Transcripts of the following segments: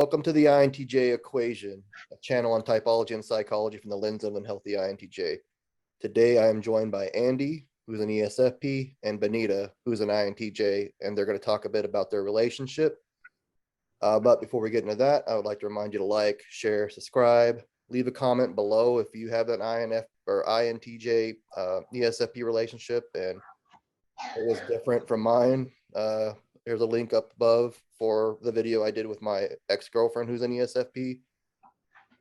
Welcome to the INTJ Equation, a channel on typology and psychology from the lens of an healthy INTJ. Today I am joined by Andy, who's an ESFP, and Bonita, who's an INTJ, and they're going to talk a bit about their relationship. But before we get into that, I would like to remind you to like, share, subscribe, leave a comment below if you have an INF or INTJ ESFP relationship and it was different from mine. There's a link up above for the video I did with my ex-girlfriend who's an ESFP,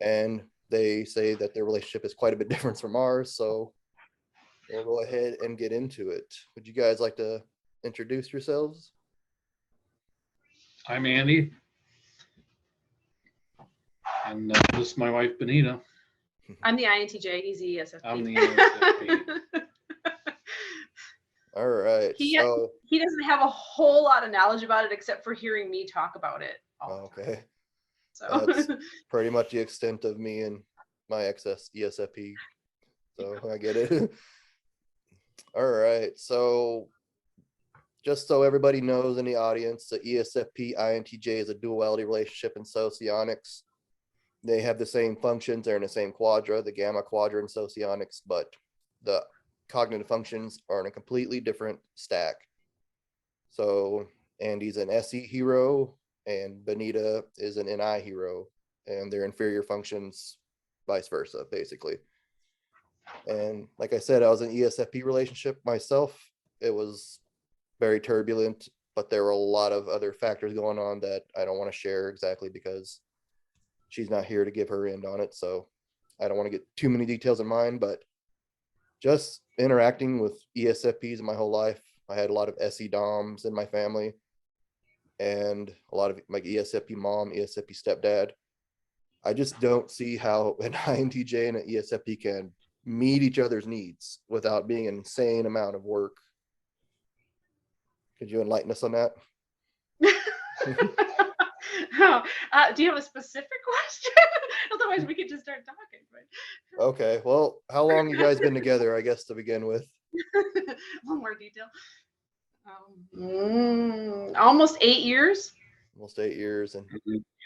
and they say that their relationship is quite a bit different from ours, so we'll go ahead and get into it. Would you guys like to introduce yourselves? I'm Andy, and this is my wife Bonita. I'm the INTJ, he's the ESFP. I'm the ESFP. All right. He doesn't have a whole lot of knowledge about it except for hearing me talk about it all the time. Okay. So That's pretty much the extent of me and my ESFP. So I get it. All right. So just so everybody knows in the audience, the ESFP INTJ is a duality relationship in Socionics. They have the same functions. They're in the same quadra, the gamma quadra in Socionics, but the cognitive functions are in a completely different stack. So Andy's an SE hero and Bonita is an NI hero, and they're inferior functions, vice versa, basically. And like I said, I was in an ESFP relationship myself. It was very turbulent, but there were a lot of other factors going on that I don't want to share exactly because she's not here to give her end on it. So I don't want to get too many details in mine, but just interacting with ESFPs in my whole life. I had a lot of SE DOMs in my family and a lot of like ESFP mom, ESFP stepdad. I just don't see how an INTJ and an ESFP can meet each other's needs without being an insane amount of work. Could you enlighten us on that? Do you have a specific question? Otherwise we could just start talking. Right? Okay, well, how long you guys been together, I guess, to begin with? A little more detail. Almost 8 years. Almost 8 years. And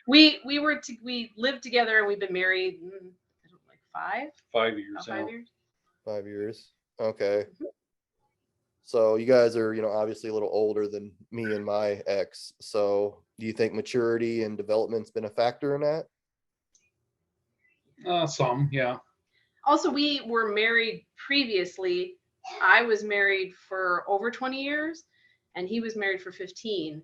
we lived together and we've been married like 5 years. 5 years. 5 years. Okay. So you guys are, obviously a little older than me and my ex. So do you think maturity and development's been a factor in that? Some, yeah. Also, we were married previously. I was married for over 20 years and he was married for 15.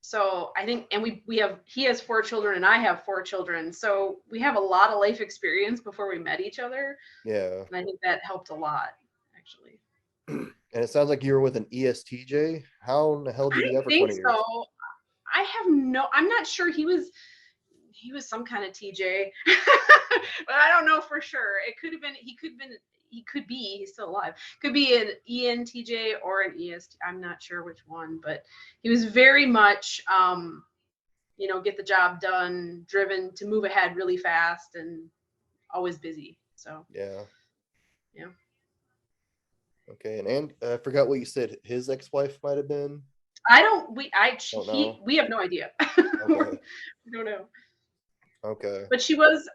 So I think, and he has 4 children and I have 4 children. So we have a lot of life experience before we met each other. Yeah. And I think that helped a lot, actually. And it sounds like you were with an ESTJ. How in the hell did you do that for 20 years? So. I'm not sure. He was some kind of TJ, but I don't know for sure. It could have been, he's still alive. Could be an ENTJ or an EST. I'm not sure which one, but he was very much, get the job done, driven to move ahead really fast and always busy. So, yeah. Okay. And I forgot what you said. His ex-wife might've been. We have no idea. Okay. We don't know. Okay. But she was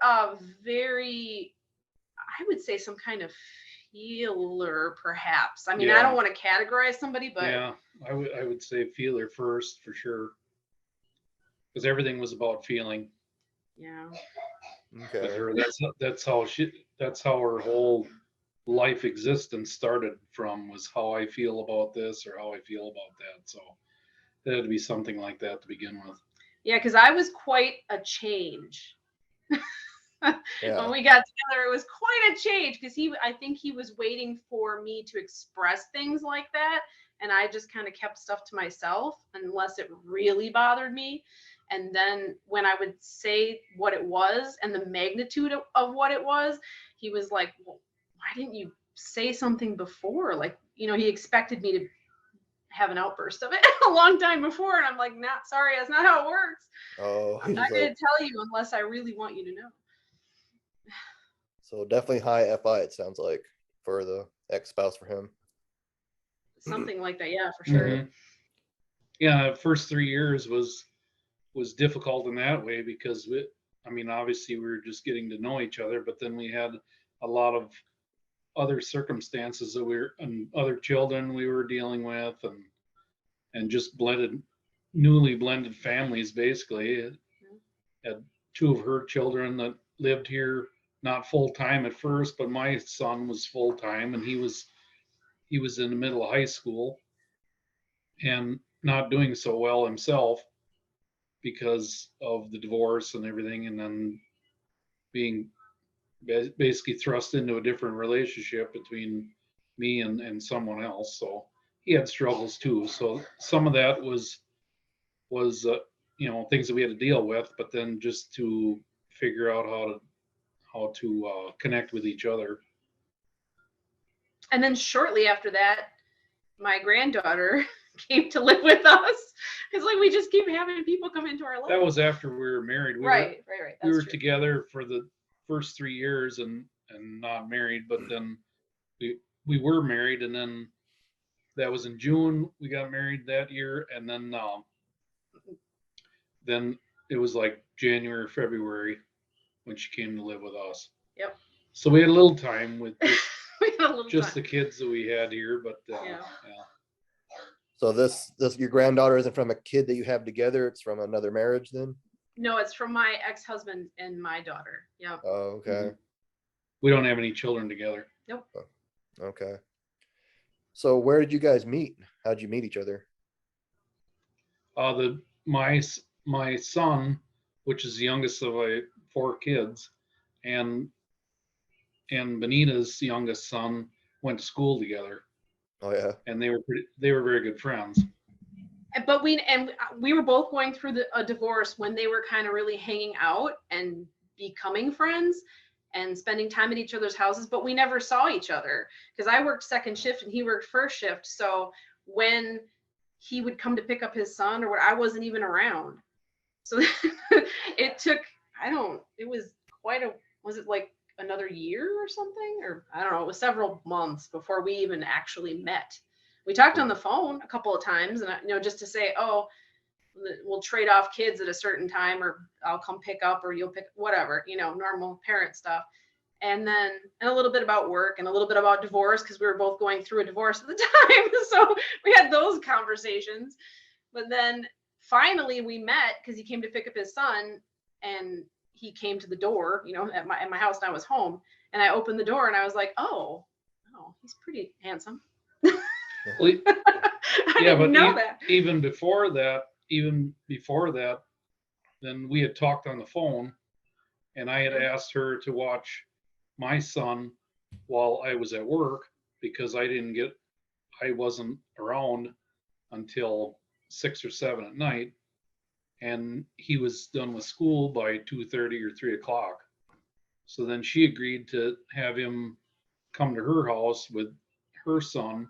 very, I would say, some kind of feeler, perhaps. I mean, I don't want to categorize somebody, but yeah, I would say feeler first for sure, because everything was about feeling. Yeah. Okay. With her, that's how her whole life existence started from, was how I feel about this or how I feel about that. So it had to be something like that to begin with. Yeah, because I was quite a change. Yeah. When we got together, it was quite a change because I think he was waiting for me to express things like that. And I just kind of kept stuff to myself unless it really bothered me. And then when I would say what it was and the magnitude of what it was, he was like, well, why didn't you say something before? Like, he expected me to have an outburst of it a long time before. And I'm like, sorry, that's not how it works. Oh, I'm not going to tell you unless I really want you to know. So definitely high FI, it sounds like, for the ex-spouse for him. Something like that. Yeah, for sure. Mm-hmm. Yeah. The first 3 years was was difficult in that way because obviously we were just getting to know each other, but then we had a lot of other circumstances and other children we were dealing with, and just newly blended families basically. Had two of her children that lived here, not full time at first, but my son was full time, and he was in the middle of high school and not doing so well himself because of the divorce and everything, and then being basically thrust into a different relationship between me and someone else. So he had struggles too. So some of that was things that we had to deal with, but then just to figure out how to connect with each other. And then shortly after that, my granddaughter came to live with us. It's like we just keep having people come into our life. That was after we were married. Right. We were together for the first 3 years and not married, but then we were married, and then that was in June. We got married that year, and then it was like January, February when she came to live with us. Yep. So we had a little time with just the kids that we had here, but yeah. So this your granddaughter isn't from a kid that you have together, it's from another marriage then? No, it's from my ex-husband and my daughter. Yep. Oh, okay. Mm-hmm. We don't have any children together. Nope. Oh, okay. So where did you guys meet? How'd you meet each other? My son, which is the youngest of my 4 kids, and Bonita's youngest son went to school together. Oh yeah. And they were very good friends. But we were both going through a divorce when they were kind of really hanging out and becoming friends and spending time at each other's houses, but we never saw each other because I worked second shift and he worked first shift. So when he would come to pick up his son or what, I wasn't even around. So it took, was it like another year or something? Or I don't know, it was several months before we even actually met. We talked on the phone a couple of times, and just to say, oh, we'll trade off kids at a certain time, or I'll come pick up, or you'll pick, whatever, normal parent stuff. And a little bit about work and a little bit about divorce, because we were both going through a divorce at the time. So we had those conversations. But then finally we met because he came to pick up his son, and he came to the door, at my house, and I was home, and I opened the door and I was like, oh, he's pretty handsome. Well, I didn't know that. Even before that, then we had talked on the phone, and I had asked her to watch my son while I was at work because I wasn't around until 6 or 7 at night, and he was done with school by 2:30 or 3 o'clock. So then she agreed to have him come to her house with her son,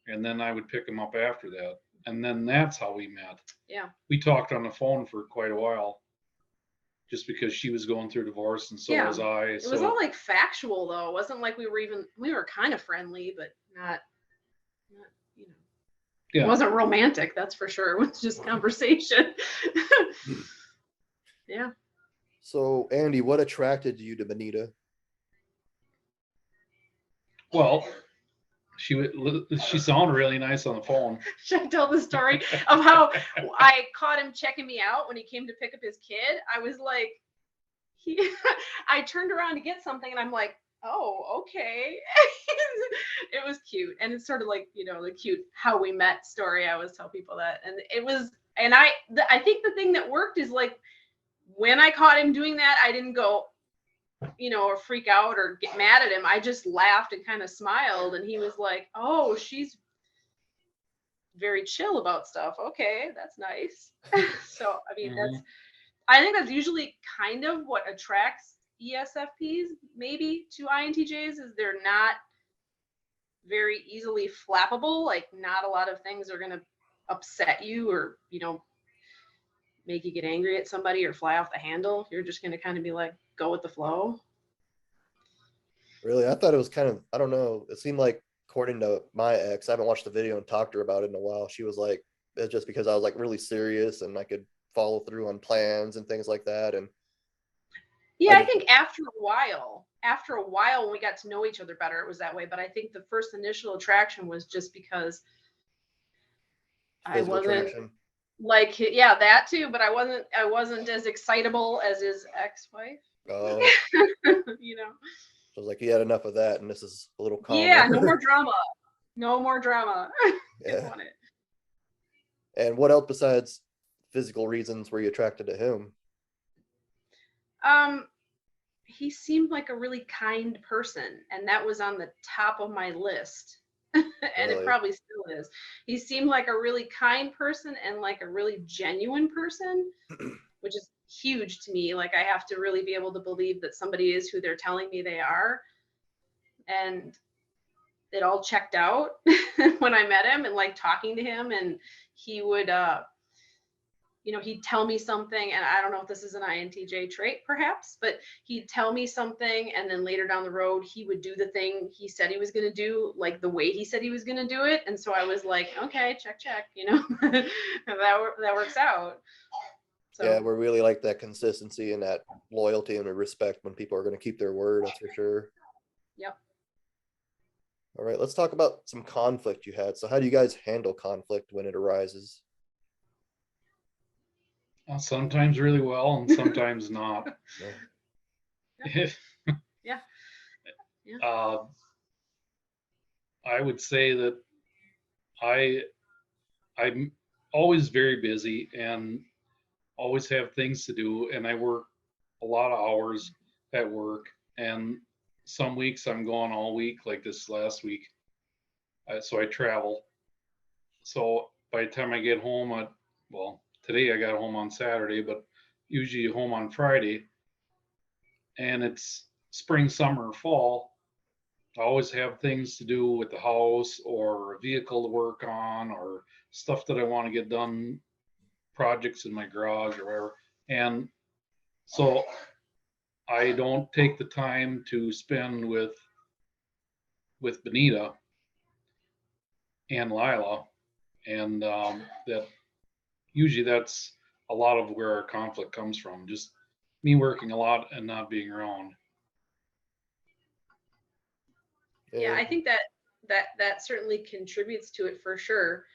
and then I would pick him up after that. And then that's how we met. Yeah. We talked on the phone for quite a while just because she was going through divorce and so was I. It was all like factual though. It wasn't like we were kind of friendly, but not It wasn't romantic, that's for sure. It was just conversation. Yeah. So Andy, what attracted you to Bonita? Well, she sounded really nice on the phone. Should I tell the story of how I caught him checking me out when he came to pick up his kid? I was like, I turned around to get something and I'm like, oh, okay. It was cute. And it's sort of like, the cute how we met story. I always tell people that. And it was, and I think the thing that worked is like, when I caught him doing that, I didn't go, or freak out or get mad at him. I just laughed and kind of smiled, and he was like, oh, she's very chill about stuff. Okay, that's nice. So, I mean, I think that's usually kind of what attracts ESFPs maybe to INTJs, is they're not very easily flappable. Like, not a lot of things are going to upset you or, make you get angry at somebody or fly off the handle. You're just going to kind of be like, go with the flow. Really? I thought it was kind of, I don't know. It seemed like, according to my ex, I haven't watched the video and talked to her about it in a while. She was like, it's just because I was like really serious and I could follow through on plans and things like that. And yeah, I think after a while when we got to know each other better, it was that way. But I think the first initial attraction was just because I wasn't attraction. like, yeah, that too, but I wasn't as excitable as his ex-wife. Oh, You know. so I was like, he had enough of that, and this is a little calmer. Yeah, no more drama. No more drama. Yeah. Want it. And what else besides physical reasons were you attracted to him? He seemed like a really kind person, and that was on the top of my list. And Really? it probably still is. He seemed like a really kind person and like a really genuine person, which is huge to me. Like, I have to really be able to believe that somebody is who they're telling me they are. And it all checked out when I met him and like talking to him, and he would he'd tell me something, and I don't know if this is an INTJ trait perhaps, but he'd tell me something, and then later down the road he would do the thing he said he was going to do, like the way he said he was going to do it. And so I was like, okay, check, that works out. So Yeah, we really like that consistency and that loyalty and respect when people are going to keep their word, that's for sure. Yep. All right, let's talk about some conflict you had. So how do you guys handle conflict when it arises? Sometimes really well and sometimes not. Yeah. I would say that I'm always very busy and always have things to do, and I work a lot of hours at work, and some weeks I'm gone all week, like this last week. So I travel. So by the time I get home, today I got home on Saturday, but usually home on Friday, and it's spring, summer, fall. I always have things to do with the house or a vehicle to work on or stuff that I want to get done, projects in my garage or whatever. And so I don't take the time to spend with Bonita and Lila, and that's a lot of where our conflict comes from. Just me working a lot and not being around. Yeah, I think that certainly contributes to it for sure.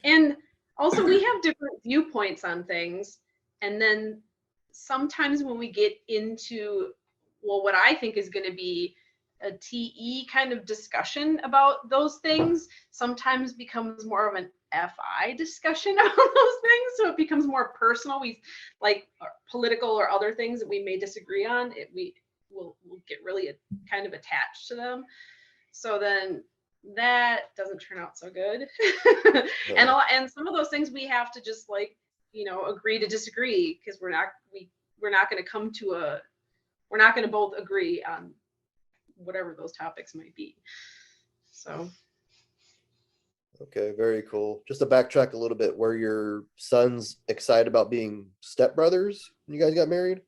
And also we have different viewpoints on things, and then sometimes when we get into what I think is going to be a TE kind of discussion about those things, sometimes becomes more of an FI discussion about those things. So it becomes more personal. We like political or other things that we may disagree on. We'll get really kind of attached to them. So then that doesn't turn out so good. Yeah. And some of those things we have to just agree to disagree, because we're not going to both agree on whatever those topics might be. So Okay, very cool. Just to backtrack a little bit, were your sons excited about being stepbrothers when you guys got married?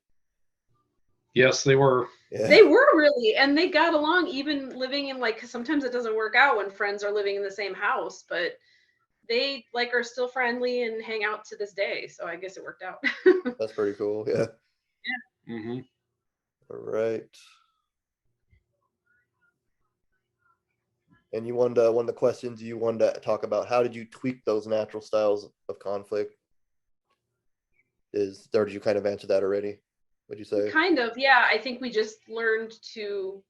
Yes, they were. Yeah. They were really, and they got along, even living in, like, sometimes it doesn't work out when friends are living in the same house, but they are still friendly and hang out to this day. So I guess it worked out. That's pretty cool. Yeah. Yeah. Mm-hmm. All right. And one of the questions you wanted to talk about, how did you tweak those natural styles of conflict? Or did you kind of answer that already? What'd you say? Kind of, yeah. I think we just learned to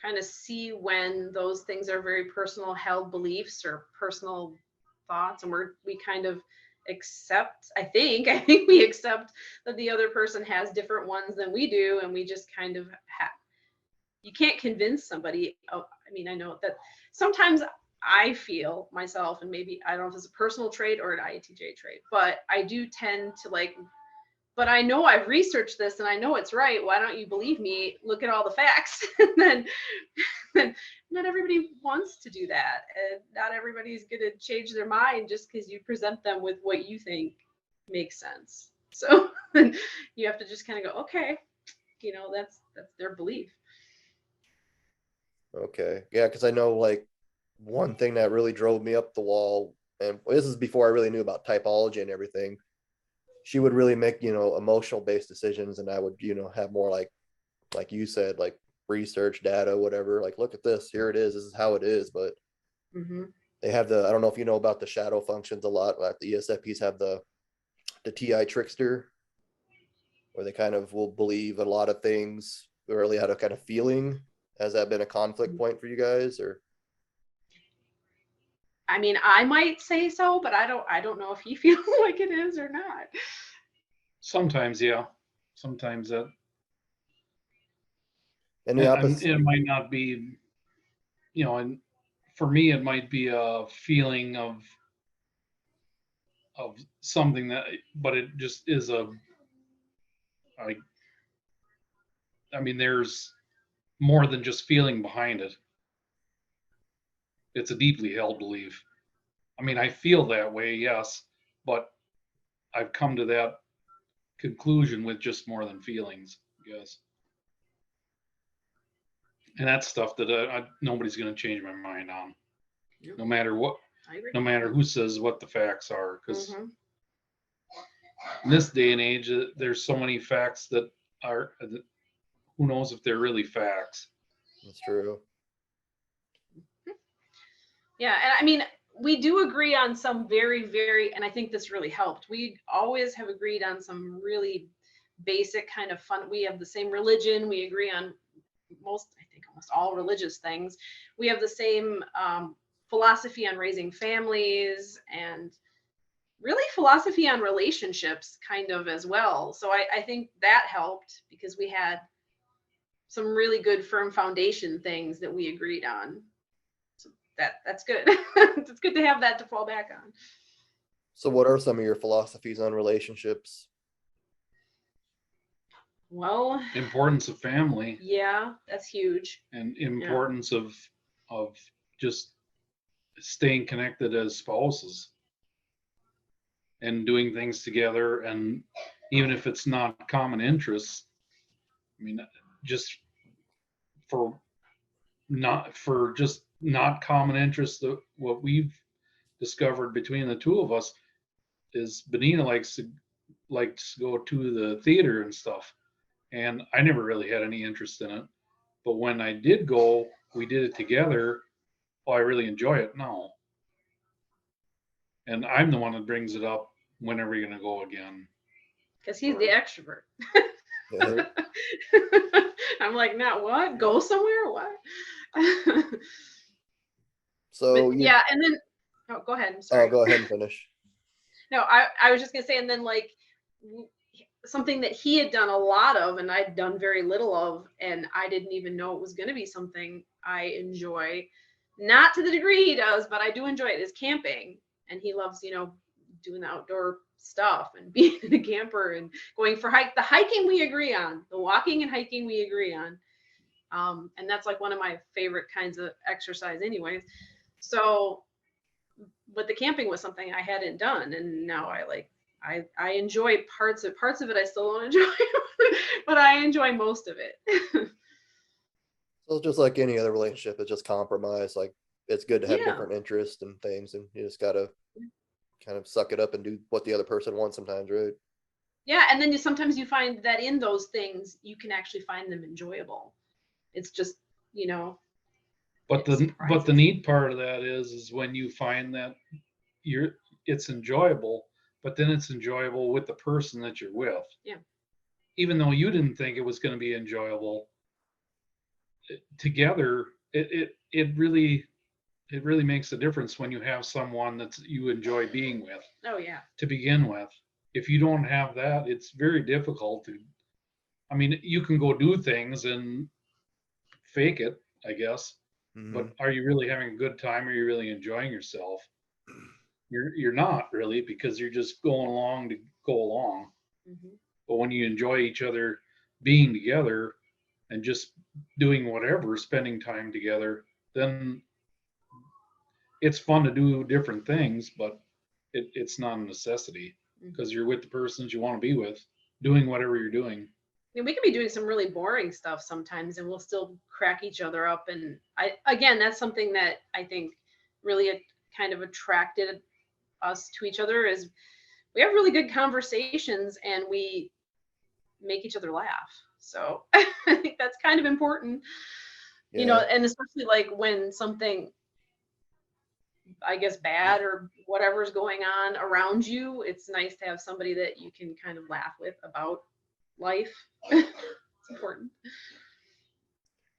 kind of see when those things are very personal held beliefs or personal thoughts, and we kind of accept, I think we accept that the other person has different ones than we do, and we just kind of you can't convince somebody. I mean, I know that sometimes I feel myself, and maybe I don't know if it's a personal trait or an INTJ trait, but I do tend to but I know I've researched this and I know it's right. Why don't you believe me? Look at all the facts. And then not everybody wants to do that. And not everybody's going to change their mind just because you present them with what you think makes sense. So you have to just kind of go, okay, that's their belief. Okay. Yeah, because I know one thing that really drove me up the wall, and this is before I really knew about typology and everything. she would really make, emotional based decisions, and I would, have more like you said, like research data, whatever, like, look at this, here it is, this is how it is. But they have I don't know if you know about the shadow functions a lot, like the ESFPs have the TI trickster, where they kind of will believe a lot of things really out of kind of feeling. Has that been a conflict point for you guys, or? I mean, I might say so, but I don't know if he feels like it is or not. Sometimes, yeah. Sometimes that. And the opposite. It might not be, and for me, it might be a feeling of something but it just is I mean, there's more than just feeling behind it. It's a deeply held belief. I mean, I feel that way, yes, but I've come to that conclusion with just more than feelings, I guess. And that's stuff that nobody's going to change my mind on, no matter what, no matter who says what the facts are. Because in this day and age, there's so many facts that are, who knows if they're really facts. That's true. Yeah, and I mean, we do agree on some very, and I think this really helped. We always have agreed on some really basic kind of fun. We have the same religion. We agree on almost all religious things. We have the same philosophy on raising families, and really philosophy on relationships kind of as well. So I think that helped, because we had some really good firm foundation things that we agreed on. So that's good. It's good to have that to fall back on. So what are some of your philosophies on relationships? Well, importance of family. Yeah, that's huge. And importance of just staying connected as spouses and doing things together. And even if it's not common interests, I mean, just for not common interests, what we've discovered between the two of us is Bonita likes to go to the theater and stuff. And I never really had any interest in it. But when I did go, we did it together. Oh, I really enjoy it now. And I'm the one that brings it up, when are we going to go again? Because he's the extrovert. Yeah. I'm like, not what? Go somewhere? What? So yeah, and then, oh, go ahead. I'm sorry. Oh, go ahead and finish. No, I was just gonna say, and then like something that he had done a lot of and I'd done very little of, and I didn't even know it was going to be something I enjoy, not to the degree he does, but I do enjoy it, is camping. And he loves, doing the outdoor stuff and being in a camper and going for the hiking we agree on, the walking and hiking we agree on. And that's like one of my favorite kinds of exercise anyways. So, but the camping was something I hadn't done, and now I enjoy parts of it. I still don't enjoy, but I enjoy most of it. So just like any other relationship, it's just compromise. Like, it's good to have different interests and things, and you just gotta kind of suck it up and do what the other person wants sometimes, right? Yeah, and then sometimes you find that in those things you can actually find them enjoyable. It's just, But the neat part of that is when you find that it's enjoyable, but then it's enjoyable with the person that you're with. Yeah. Even though you didn't think it was going to be enjoyable, together it really makes a difference when you have someone that you enjoy being with. Oh yeah. To begin with, if you don't have that, it's very difficult to. I mean, you can go do things and fake it, I guess. Mm-hmm. But are you really having a good time? Are you really enjoying yourself? You're not really, because you're just going along to go along. Mm-hmm. But when you enjoy each other being together and just doing whatever, spending time together, then it's fun to do different things, but it's not a necessity, because you're with the persons you want to be with, doing whatever you're doing. I mean, we can be doing some really boring stuff sometimes and we'll still crack each other up. And again, that's something that I think really kind of attracted us to each other, is we have really good conversations and we make each other laugh. So I think that's kind of important, you know, and especially like when something, I guess, bad or whatever is going on around you, it's nice to have somebody that you can kind of laugh with about life. It's important.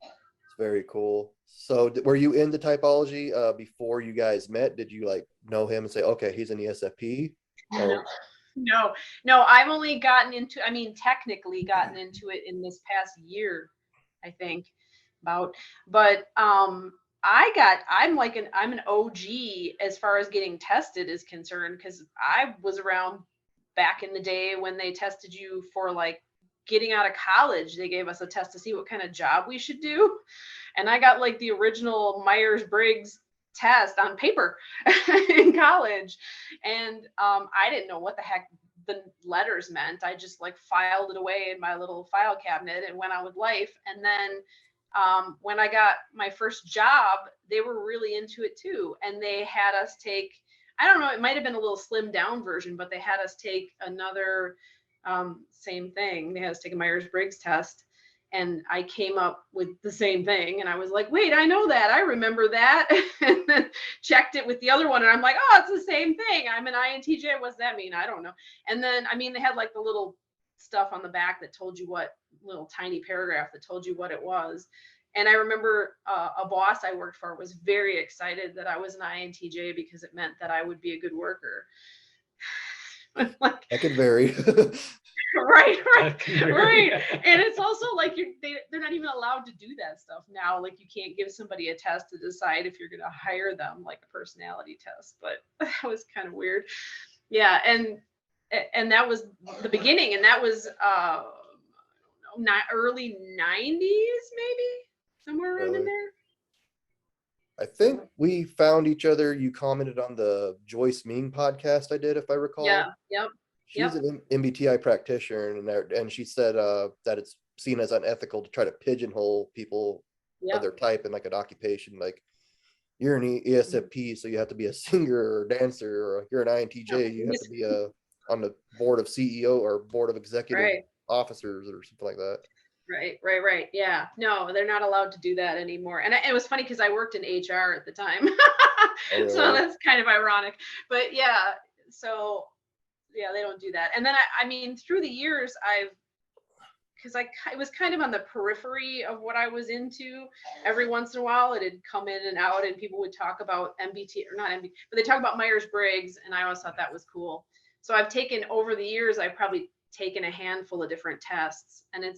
It's very cool. So were you into typology before you guys met? Did you like know him and say, okay, he's an ESFP? Or... No, I've only gotten into, I mean, technically gotten into it in this past year, I think, about, but I'm an OG as far as getting tested is concerned, because I was around back in the day when they tested you for like getting out of college. They gave us a test to see what kind of job we should do, and I got like the original Myers-Briggs test on paper in college, and I didn't know what the heck the letters meant. I just like filed it away in my little file cabinet and went on with life. And then when I got my first job, they were really into it too, and they had us take, I don't know, it might have been a little slimmed down version, but they had us take another same thing. They had us take a Myers-Briggs test, and I came up with the same thing, and I was like, wait, I know that, I remember that. And then checked it with the other one, and I'm like, oh, it's the same thing, I'm an INTJ, what's that mean? I don't know. And then, I mean, they had like the little stuff on the back that told you what, little tiny paragraph that told you what it was. And I remember a boss I worked for was very excited that I was an INTJ because it meant that I would be a good worker. Like, that could vary. Right. And it's also like they're not even allowed to do that stuff now. Like, you can't give somebody a test to decide if you're going to hire them, like a personality test. But that was kind of weird. Yeah, and that was the beginning, and that was not early 90s, maybe somewhere around in there. I think we found each other. You commented on the Joyce Ming podcast I did, if I recall. Yeah. Yep. She's an MBTI practitioner, and she said that it's seen as unethical to try to pigeonhole people of their type in like an occupation. Like, you're an ESFP, so you have to be a singer or dancer, or you're an INTJ, you have to be on the board of CEO or board of executive officers or something like that. Right. Yeah. No, they're not allowed to do that anymore. And it was funny because I worked in HR at the time. So that's kind of ironic. But yeah, so yeah, they don't do that. And then I mean, through the years, it was kind of on the periphery of what I was into. Every once in a while, it'd come in and out, and people would talk about MBT, or not MBT, but they talk about Myers-Briggs, and I always thought that was cool. So I've taken, over the years, I've probably taken a handful of different tests, and I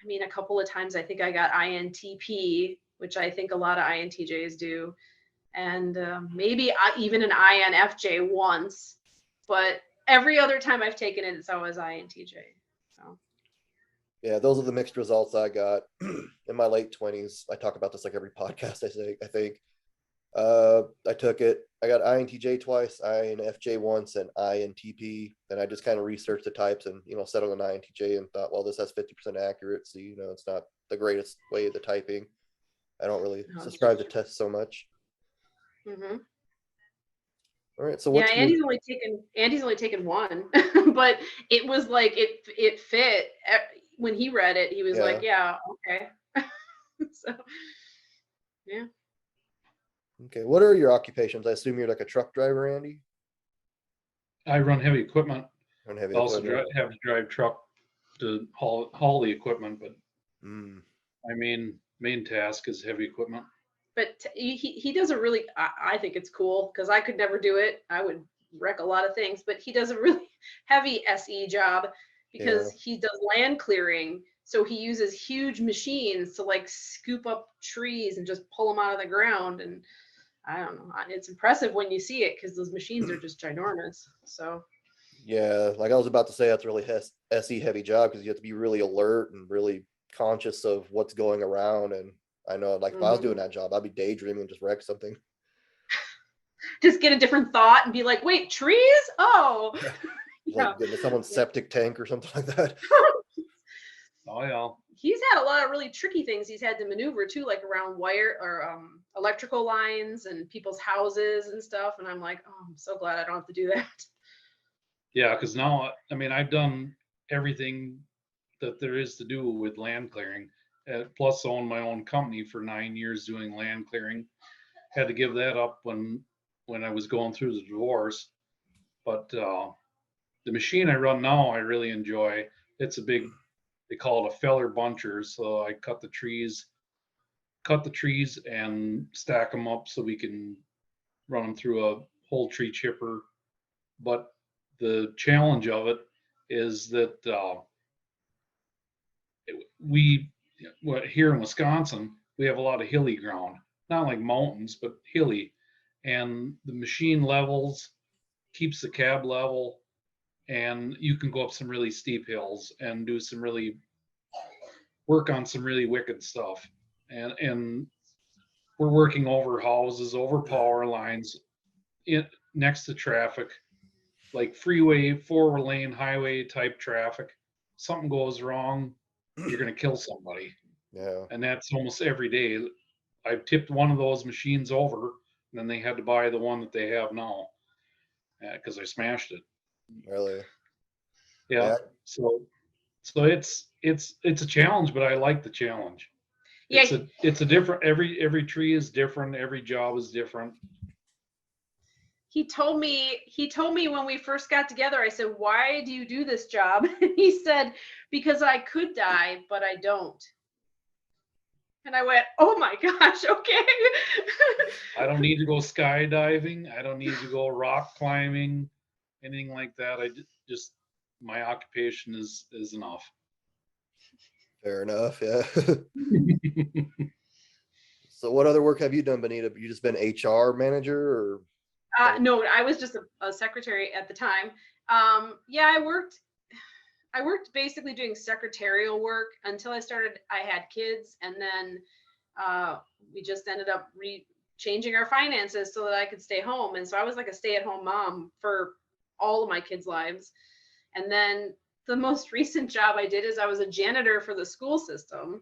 mean, a couple of times I think I got INTP, which I think a lot of INTJs do, and maybe even an INFJ once, but every other time I've taken it, it's always INTJ. So. Yeah, those are the mixed results I got in my late 20s. I talk about this like every podcast, I think. I took it. I got INTJ twice, INFJ once, and INTP. And I just kind of researched the types and, settled on INTJ and thought, well, this has 50% accuracy. It's not the greatest way of the typing. I don't really subscribe to tests so much. Mm-hmm. All right. So what's Andy's only taken one, but it was like it fit. When he read it, he was like, yeah, okay. So, yeah. Okay, what are your occupations? I assume you're like a truck driver, Andy? I run heavy equipment. Also have to drive truck to haul the equipment, but I mean, main task is heavy equipment. But he does a really, I think it's cool, because I could never do it. I would wreck a lot of things, but he does a really heavy SE job because he does land clearing. So he uses huge machines to like scoop up trees and just pull them out of the ground. And I don't know, it's impressive when you see it, because those machines are just ginormous. So yeah, like I was about to say, that's a really SE heavy job, because you have to be really alert and really conscious of what's going around. And I know, like, if I was doing that job, I'd be daydreaming and just wreck something. Just get a different thought and be like, wait, trees? Oh. Like getting someone's septic tank or something like that. Oh, yeah. He's had a lot of really tricky things he's had to maneuver too, like around wire or electrical lines and people's houses and stuff. And I'm like, oh, I'm so glad I don't have to do that. Yeah, because now, I mean, I've done everything that there is to do with land clearing. Plus, own my own company for 9 years doing land clearing. Had to give that up when I was going through the divorce. But the machine I run now, I really enjoy. It's a big, they call it a feller buncher. So I cut the trees and stack them up so we can run them through a whole tree chipper. But the challenge of it is that we here in Wisconsin, we have a lot of hilly ground, not like mountains, but hilly. And the machine levels, keeps the cab level, and you can go up some really steep hills and do some really work on some really wicked stuff. And we're working over houses, over power lines, next to traffic, like freeway, 4 lane highway type traffic. Something goes wrong, you're going to kill somebody. Yeah. And that's almost every day. I've tipped one of those machines over, and then they had to buy the one that they have now because I smashed it. Really? Yeah. So it's a challenge, but I like the challenge. Yeah. It's a different, every tree is different, every job is different. He told me when we first got together, I said, "Why do you do this job?" And he said, "Because I could die, but I don't." And I went, "Oh my gosh, okay." I don't need to go skydiving. I don't need to go rock climbing, anything like that. I just, my occupation is enough. Fair enough. Yeah. So what other work have you done, Bonita? You just been HR manager or? No, I was just a secretary at the time. Yeah, I worked basically doing secretarial work until I had kids, and then we just ended up changing our finances so that I could stay home. And so I was like a stay-at-home mom for all of my kids' lives. And then the most recent job I did is I was a janitor for the school system,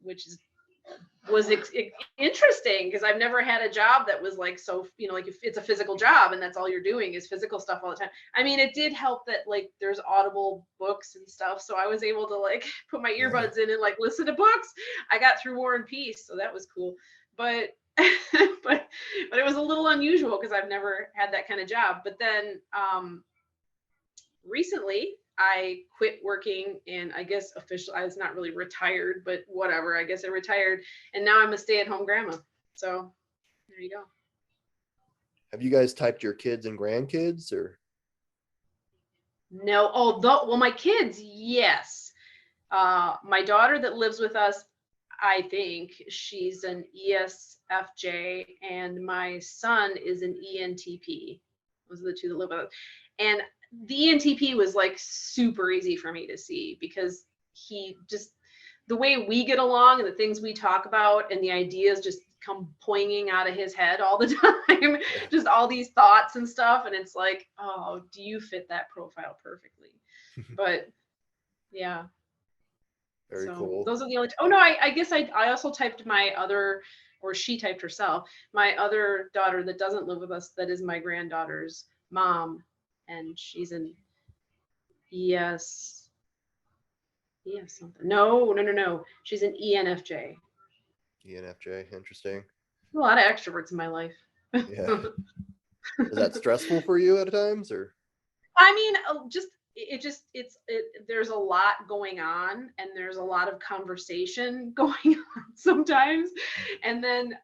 which was interesting because I've never had a job that was like, so, like if it's a physical job and that's all you're doing is physical stuff all the time. I mean, it did help that like there's Audible books and stuff. So I was able to like put my earbuds in and like listen to books. I got through War and Peace. So that was cool. But but it was a little unusual because I've never had that kind of job. But then recently I quit working, and I guess officially I was not really retired, but whatever, I guess I retired, and now I'm a stay-at-home grandma. So there you go. Have you guys typed your kids and grandkids or? No. Well, my kids, yes. My daughter that lives with us, I think she's an ESFJ, and my son is an ENTP. Those are the two that live with us. And the ENTP was like super easy for me to see because he just, the way we get along and the things we talk about and the ideas just come poinging out of his head all the time, just all these thoughts and stuff. And it's like, oh, do you fit that profile perfectly? But yeah. Very cool. Those are the only, oh no, I guess I also typed my other, or she typed herself, my other daughter that doesn't live with us, that is my granddaughter's mom. And she's an something. No. She's an ENFJ. ENFJ, interesting. A lot of extroverts in my life. Yeah. Is that stressful for you at times, or? I mean, there's a lot going on, and there's a lot of conversation going on sometimes, and then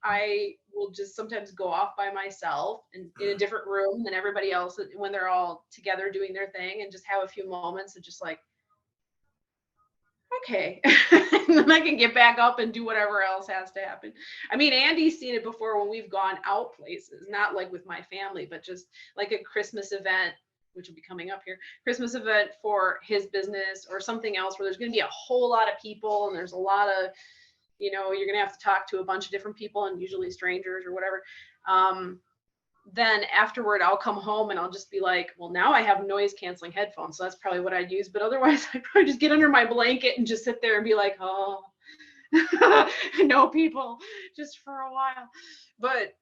I will just sometimes go off by myself and in a different room than everybody else when they're all together doing their thing, and just have a few moments of just like, okay. And then I can get back up and do whatever else has to happen. I mean, Andy's seen it before when we've gone out places, not like with my family, but just like a Christmas event, which will be coming up here, Christmas event for his business or something else where there's going to be a whole lot of people and there's a lot of, you're going to have to talk to a bunch of different people and usually strangers or whatever. Then afterward, I'll come home and I'll just be like, well, now I have noise canceling headphones. So that's probably what I'd use. But otherwise, I'd probably just get under my blanket and just sit there and be like, oh, no people just for a while. But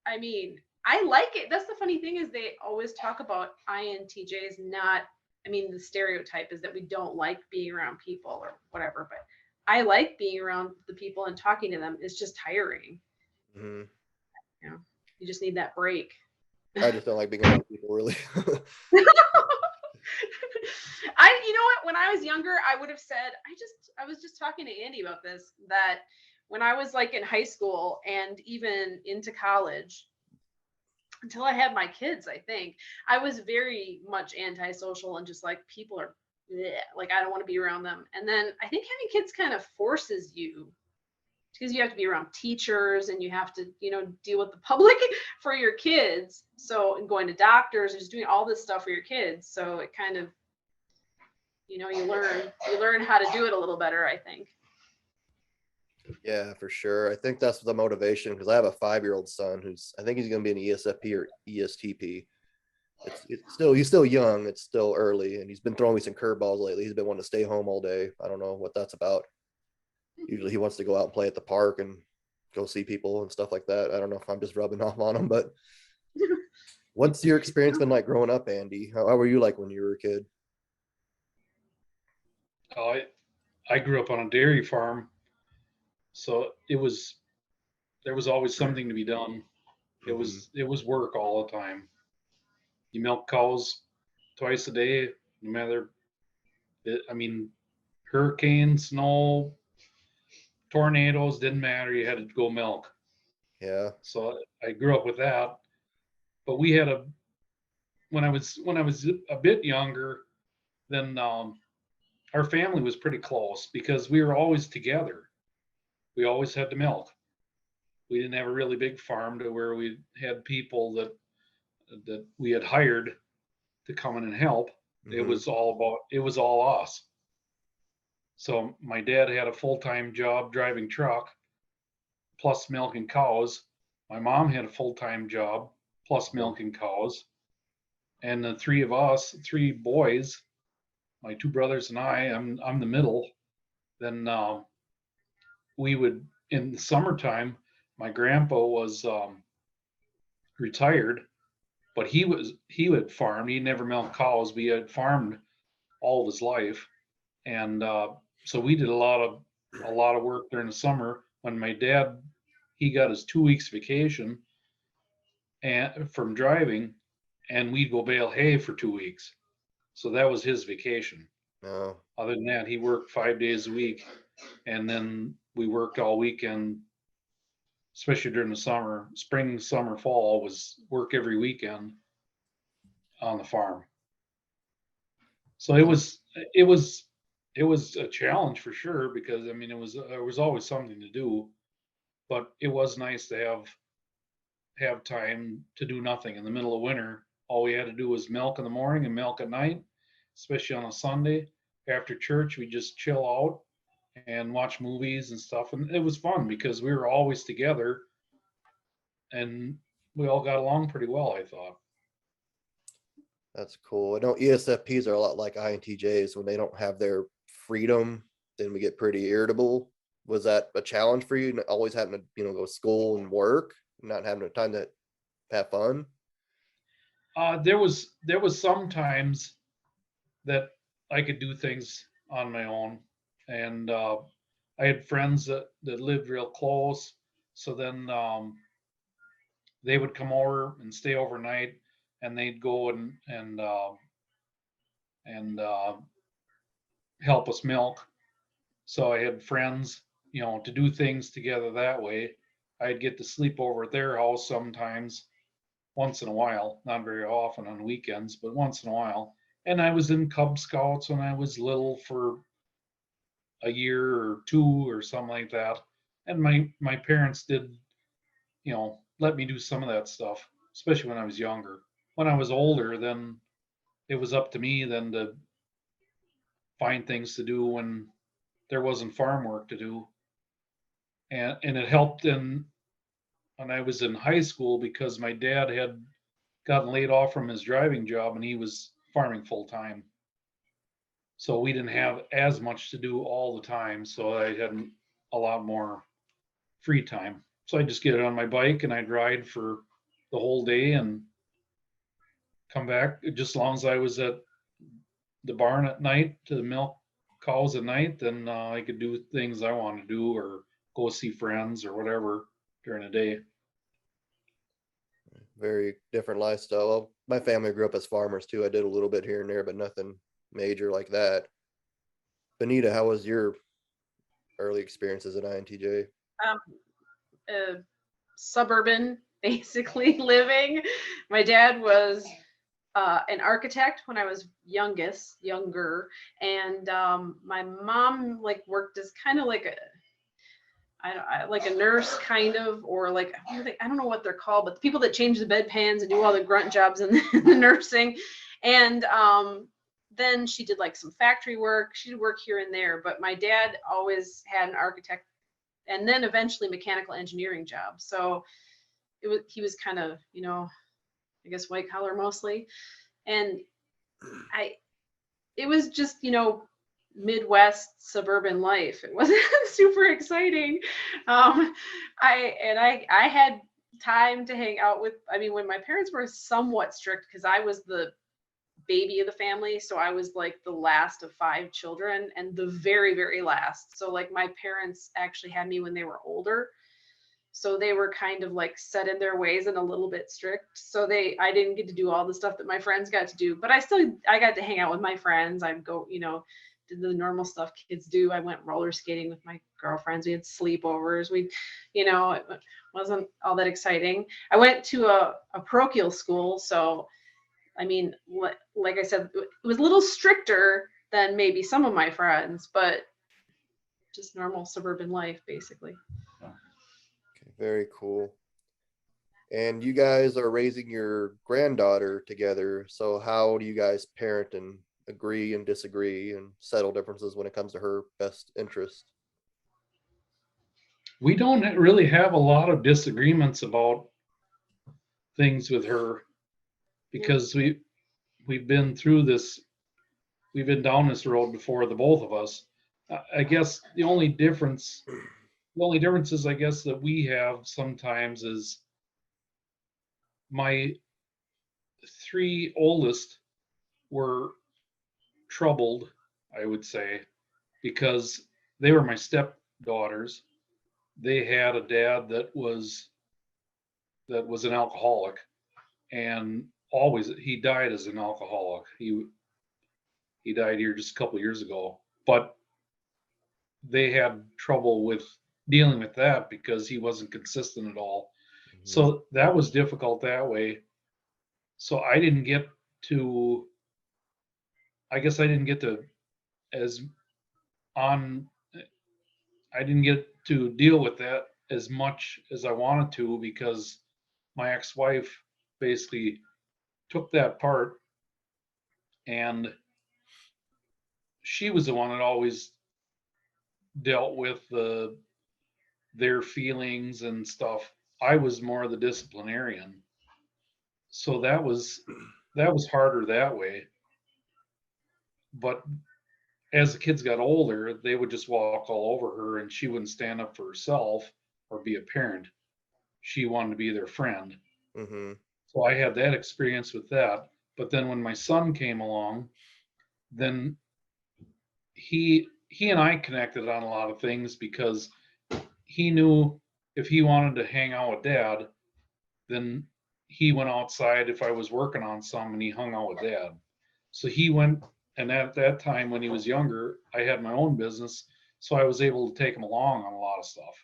I mean, I like it. That's the funny thing is they always talk about INTJs not, I mean, the stereotype is that we don't like being around people or whatever, but I like being around the people and talking to them. It's just tiring. Mhm. You know, you just need that break. I just don't like being around people, really. You know what? When I was younger, I would have said, I was just talking to Andy about this, that when I was like in high school and even into college, until I had my kids, I think I was very much antisocial and just like people are bleh, like I don't want to be around them. And then I think having kids kind of forces you because you have to be around teachers and you have to, you know, deal with the public for your kids. So, and going to doctors and just doing all this stuff for your kids. So it kind of, you know, you learn how to do it a little better, I think. Yeah, for sure. I think that's the motivation because I have a 5-year-old son who's, I think he's going to be an ESFP or ESTP. He's still young. It's still early, and he's been throwing me some curveballs lately. He's been wanting to stay home all day. I don't know what that's about. Usually he wants to go out and play at the park and go see people and stuff like that. I don't know if I'm just rubbing off on him, but what's your experience been like growing up, Andy? How were you like when you were a kid? Oh, I grew up on a dairy farm, so there was always something to be done. It was work all the time. You milk cows twice a day, no matter. I mean, hurricane, snow, tornadoes didn't matter. You had to go milk. Yeah. So I grew up with that. But we had when I was a bit younger, then our family was pretty close because we were always together. We always had to milk. We didn't have a really big farm to where we had people that we had hired to come in and help. It was all us. So my dad had a full-time job driving truck plus milking cows. My mom had a full-time job plus milking cows. And the three of us, three boys, my two brothers and I'm the middle. Then we would in the summertime. My grandpa was retired, but he would farm. He never milked cows, but he had farmed all of his life, and so we did a lot of work during the summer. When my dad he got his 2 weeks vacation and from driving, and we'd go bale hay for 2 weeks. So that was his vacation. No. Other than that, he worked 5 days a week, and then we worked all weekend, especially during the summer. Spring, summer, fall was work every weekend on the farm. So it was a challenge for sure because I mean there was always something to do, but it was nice to have time to do nothing in the middle of winter. All we had to do was milk in the morning and milk at night, especially on a Sunday. After church, we just chill out and watch movies and stuff. And it was fun because we were always together and we all got along pretty well, I thought. That's cool. I know ESFPs are a lot like INTJs. When they don't have their freedom, then we get pretty irritable. Was that a challenge for you? Always having to, go to school and work, not having the time to have fun? There was sometimes that I could do things on my own, and I had friends that lived real close, so then they would come over and stay overnight, and they'd go and help us milk. So I had friends, to do things together that way. I'd get to sleep over at their house sometimes, once in a while, not very often on weekends, but once in a while. And I was in Cub Scouts when I was little for a year or two or something like that. And my parents did, let me do some of that stuff, especially when I was younger. When I was older, then it was up to me then to find things to do when there wasn't farm work to do. And it helped when I was in high school because my dad had gotten laid off from his driving job and he was farming full time. So we didn't have as much to do all the time. So I had a lot more free time. So I just get it on my bike and I'd ride for the whole day and come back. Just as long as I was at the barn at night to milk cows at night, then I could do things I want to do or go see friends or whatever during the day. Very different lifestyle. Well, my family grew up as farmers too. I did a little bit here and there, but nothing major like that. Bonita, how was your early experience as an INTJ? Suburban, basically living. My dad was an architect when I was younger, and my mom like worked as kind of like like a nurse kind of, or like I don't know what they're called, but the people that change the bedpans and do all the grunt jobs in the nursing. And then she did like some factory work. She did work here and there, but my dad always had an architect and then eventually mechanical engineering job. So he was kind of, I guess white collar mostly. And it was just, Midwest suburban life. It wasn't super exciting. I had time to hang out with, when my parents were somewhat strict, because I was the baby of the family, so I was like the last of 5 children and the very, very last. So like my parents actually had me when they were older, so they were kind of like set in their ways and a little bit strict. So I didn't get to do all the stuff that my friends got to do, but I got to hang out with my friends. I'd go, did the normal stuff kids do. I went roller skating with my girlfriends. We had sleepovers. It wasn't all that exciting. I went to a parochial school, so like I said, it was a little stricter than maybe some of my friends, but just normal suburban life, basically. Okay, very cool. And you guys are raising your granddaughter together. So how do you guys parent and agree and disagree and settle differences when it comes to her best interest? We don't really have a lot of disagreements about things with her because we've been through this. We've been down this road before, the both of us. I guess the only differences I guess that we have sometimes is my 3 oldest were troubled, I would say, because they were my stepdaughters. They had a dad that was an alcoholic, and always he died as an alcoholic. He died here just a couple of years ago, but they had trouble with dealing with that because he wasn't consistent at all. Mm-hmm. So that was difficult that way. So I didn't get to deal with that as much as I wanted to, because my ex-wife basically took that part, and she was the one that always dealt with their feelings and stuff. I was more the disciplinarian. So that was harder that way. But as the kids got older, they would just walk all over her, and she wouldn't stand up for herself or be a parent. She wanted to be their friend. Mm-hmm. So I had that experience with that. But then when my son came along, then he and I connected on a lot of things, because he knew if he wanted to hang out with dad, then he went outside if I was working on some, and he hung out with dad. So he went, and at that time when he was younger, I had my own business, so I was able to take him along on a lot of stuff.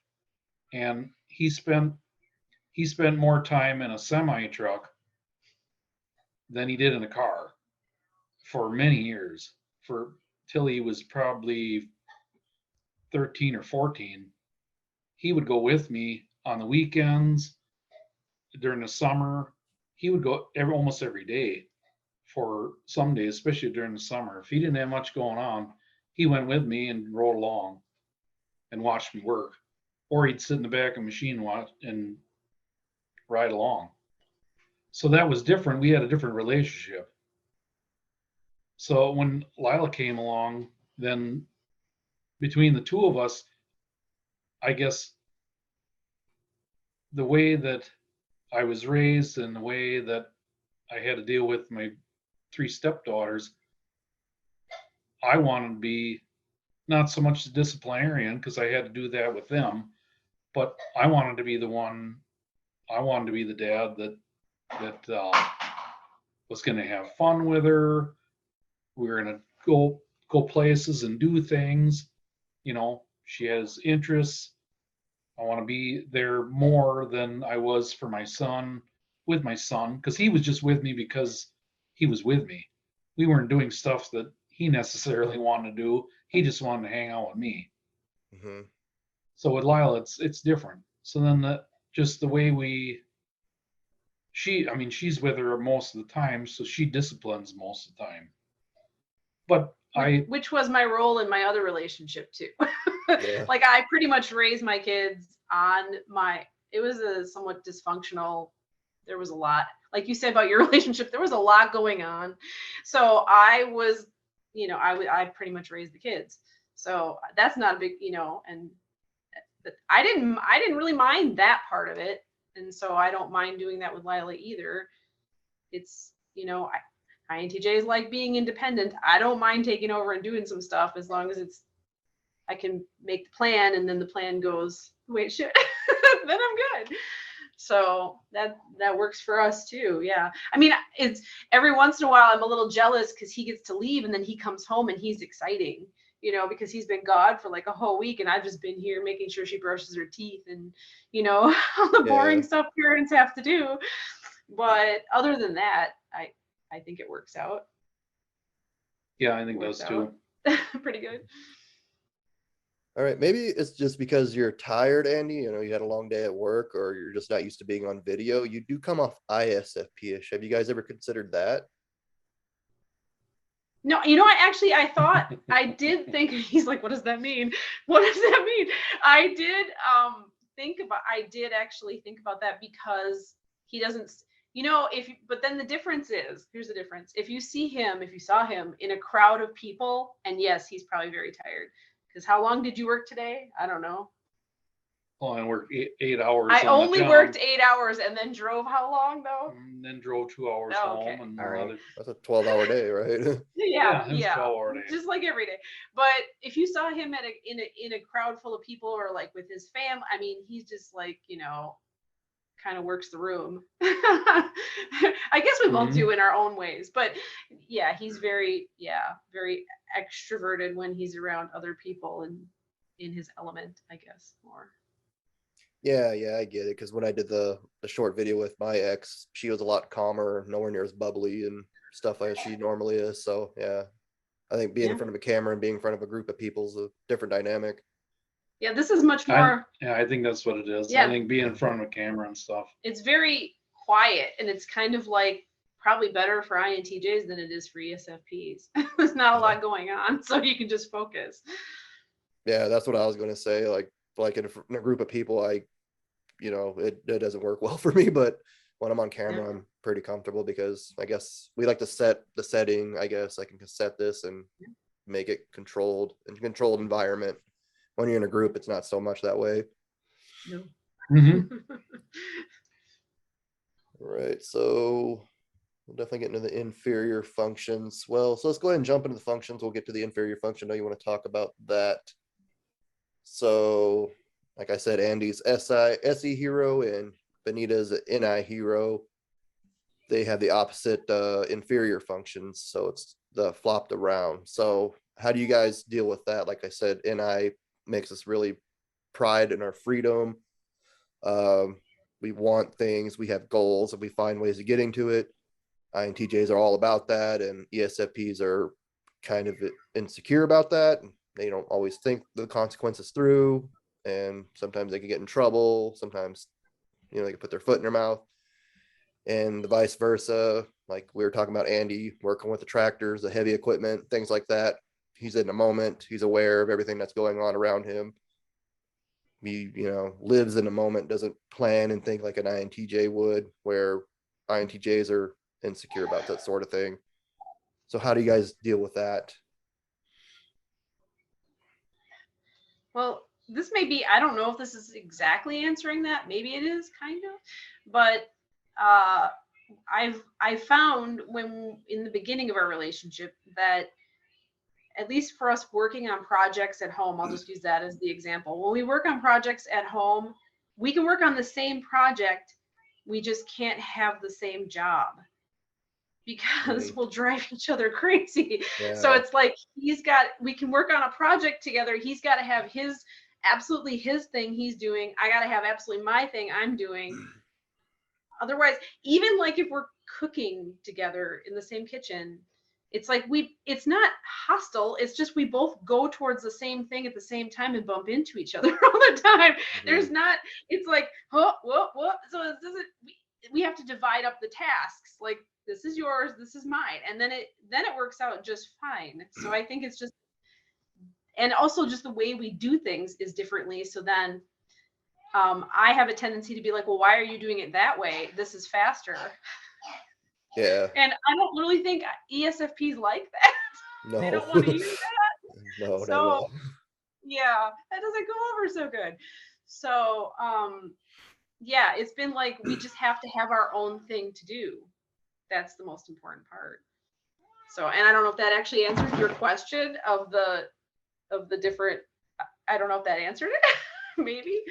And he spent more time in a semi truck than he did in a car for many years, till he was probably 13 or 14. He would go with me on the weekends, during the summer. He would go almost every day for some days, especially during the summer. If he didn't have much going on, he went with me and rode along and watched me work. Or he'd sit in the back of the machine and ride along. So that was different. We had a different relationship. So when Lila came along, then between the two of us, I guess the way that I was raised in the way that I had to deal with my 3 stepdaughters. I wanted to be not so much the disciplinarian because I had to do that with them, but I wanted to be the one. I wanted to be the dad that was going to have fun with her. We were going to go places and do things. She has interests. I want to be there more than I was for my son, with my son, because he was just with me because he was with me. We weren't doing stuff that he necessarily wanted to do. He just wanted to hang out with me. Mm-hmm. So with Lila, it's different. So then just the way she's with her most of the time, so she disciplines most of the time. But which was my role in my other relationship too. Yeah. Like I pretty much raised my kids on it was a somewhat dysfunctional. There was a lot, like you said about your relationship, there was a lot going on. So I was, I pretty much raised the kids. So that's not a big, and I didn't really mind that part of it. And so I don't mind doing that with Lila either. It's, INTJs like being independent. I don't mind taking over and doing some stuff as long as I can make the plan and then the plan goes the way it should. Then I'm good. So that works for us too. Yeah. I mean, it's every once in a while I'm a little jealous because he gets to leave and then he comes home and he's exciting, because he's been gone for like a whole week and I've just been here making sure she brushes her teeth and, all the boring stuff parents have to do. But other than that, I think it works out. Yeah, I think those too. Pretty good. All right, maybe it's just because you're tired, Andy. You had a long day at work, or you're just not used to being on video. You do come off ISFP-ish. Have you guys ever considered that? No, I thought I did think he's like, what does that mean? What does that mean? I did actually think about that because he doesn't, but then here's the difference. If you saw him in a crowd of people, and yes, he's probably very tired. Because how long did you work today? I don't know. Well, I worked 8 hours. I only worked 8 hours and then drove how long though? And then drove 2 hours okay. home. And right. That's a 12-hour day, right? Yeah. 12-hour day. Just like every day. But if you saw him in a crowd full of people or like with his fam, I mean, he's just like, kind of works the room. I guess we both do in our own ways, but yeah, he's very extroverted when he's around other people and in his element, I guess, more. Yeah, I get it. Because when I did the short video with my ex, she was a lot calmer, nowhere near as bubbly and stuff as she normally is. So yeah, I think being in front of a camera and being in front of a group of people is a different dynamic. Yeah, this is much more. I think that's what it is. Yeah. I think being in front of a camera and stuff. It's very quiet, and it's kind of like probably better for INTJs than it is for ESFPs. There's not a lot going on, so you can just focus. Yeah, that's what I was going to say. Like in a group of people, it doesn't work well for me, but when I'm on camera, I'm pretty comfortable because I guess we like to set the setting. I guess I can set this and make it controlled environment. When you're in a group, it's not so much that way. No. Right. So we'll definitely get into the inferior functions. Well, so let's go ahead and jump into the functions. We'll get to the inferior function. I know you want to talk about that. So, like I said, Andy's SE hero and Bonita's NI hero. They have the opposite inferior functions. So it's the flopped around. So how do you guys deal with that? Like I said, NI makes us really pride in our freedom. We want things, we have goals, and we find ways of getting to it. INTJs are all about that, and ESFPs are kind of insecure about that. They don't always think the consequences through, and sometimes they can get in trouble. Sometimes, they can put their foot in their mouth, and the vice versa. Like we were talking about Andy working with the tractors, the heavy equipment, things like that. He's in the moment. He's aware of everything that's going on around him. He, lives in the moment, doesn't plan and think like an INTJ would, where INTJs are insecure about that sort of thing. So how do you guys deal with that? Well, this may be, I don't know if this is exactly answering that. Maybe it is kind of, but I've found when in the beginning of our relationship that at least for us working on projects at home, I'll just use that as the example. When we work on projects at home, we can work on the same project. We just can't have the same job because we'll drive each other crazy. Yeah. So it's like we can work on a project together. He's got to have absolutely his thing he's doing. I got to have absolutely my thing I'm doing. Otherwise, even like if we're cooking together in the same kitchen, it's like it's not hostile. It's just we both go towards the same thing at the same time and bump into each other all the time. There's not, it's like, oh, whoa. So it doesn't, we have to divide up the tasks. Like, this is yours, this is mine. And then it works out just fine. So I think it's just, and also just the way we do things is differently. So then I have a tendency to be like, well, why are you doing it that way? This is faster. Yeah. And I don't really think ESFPs like that. No. They don't want to use that. No, not So, at all. yeah, that doesn't go over so good. So, yeah, it's been like we just have to have our own thing to do. That's the most important part. So, and I don't know if that actually answered your question of the different, I don't know if that answered it. Maybe.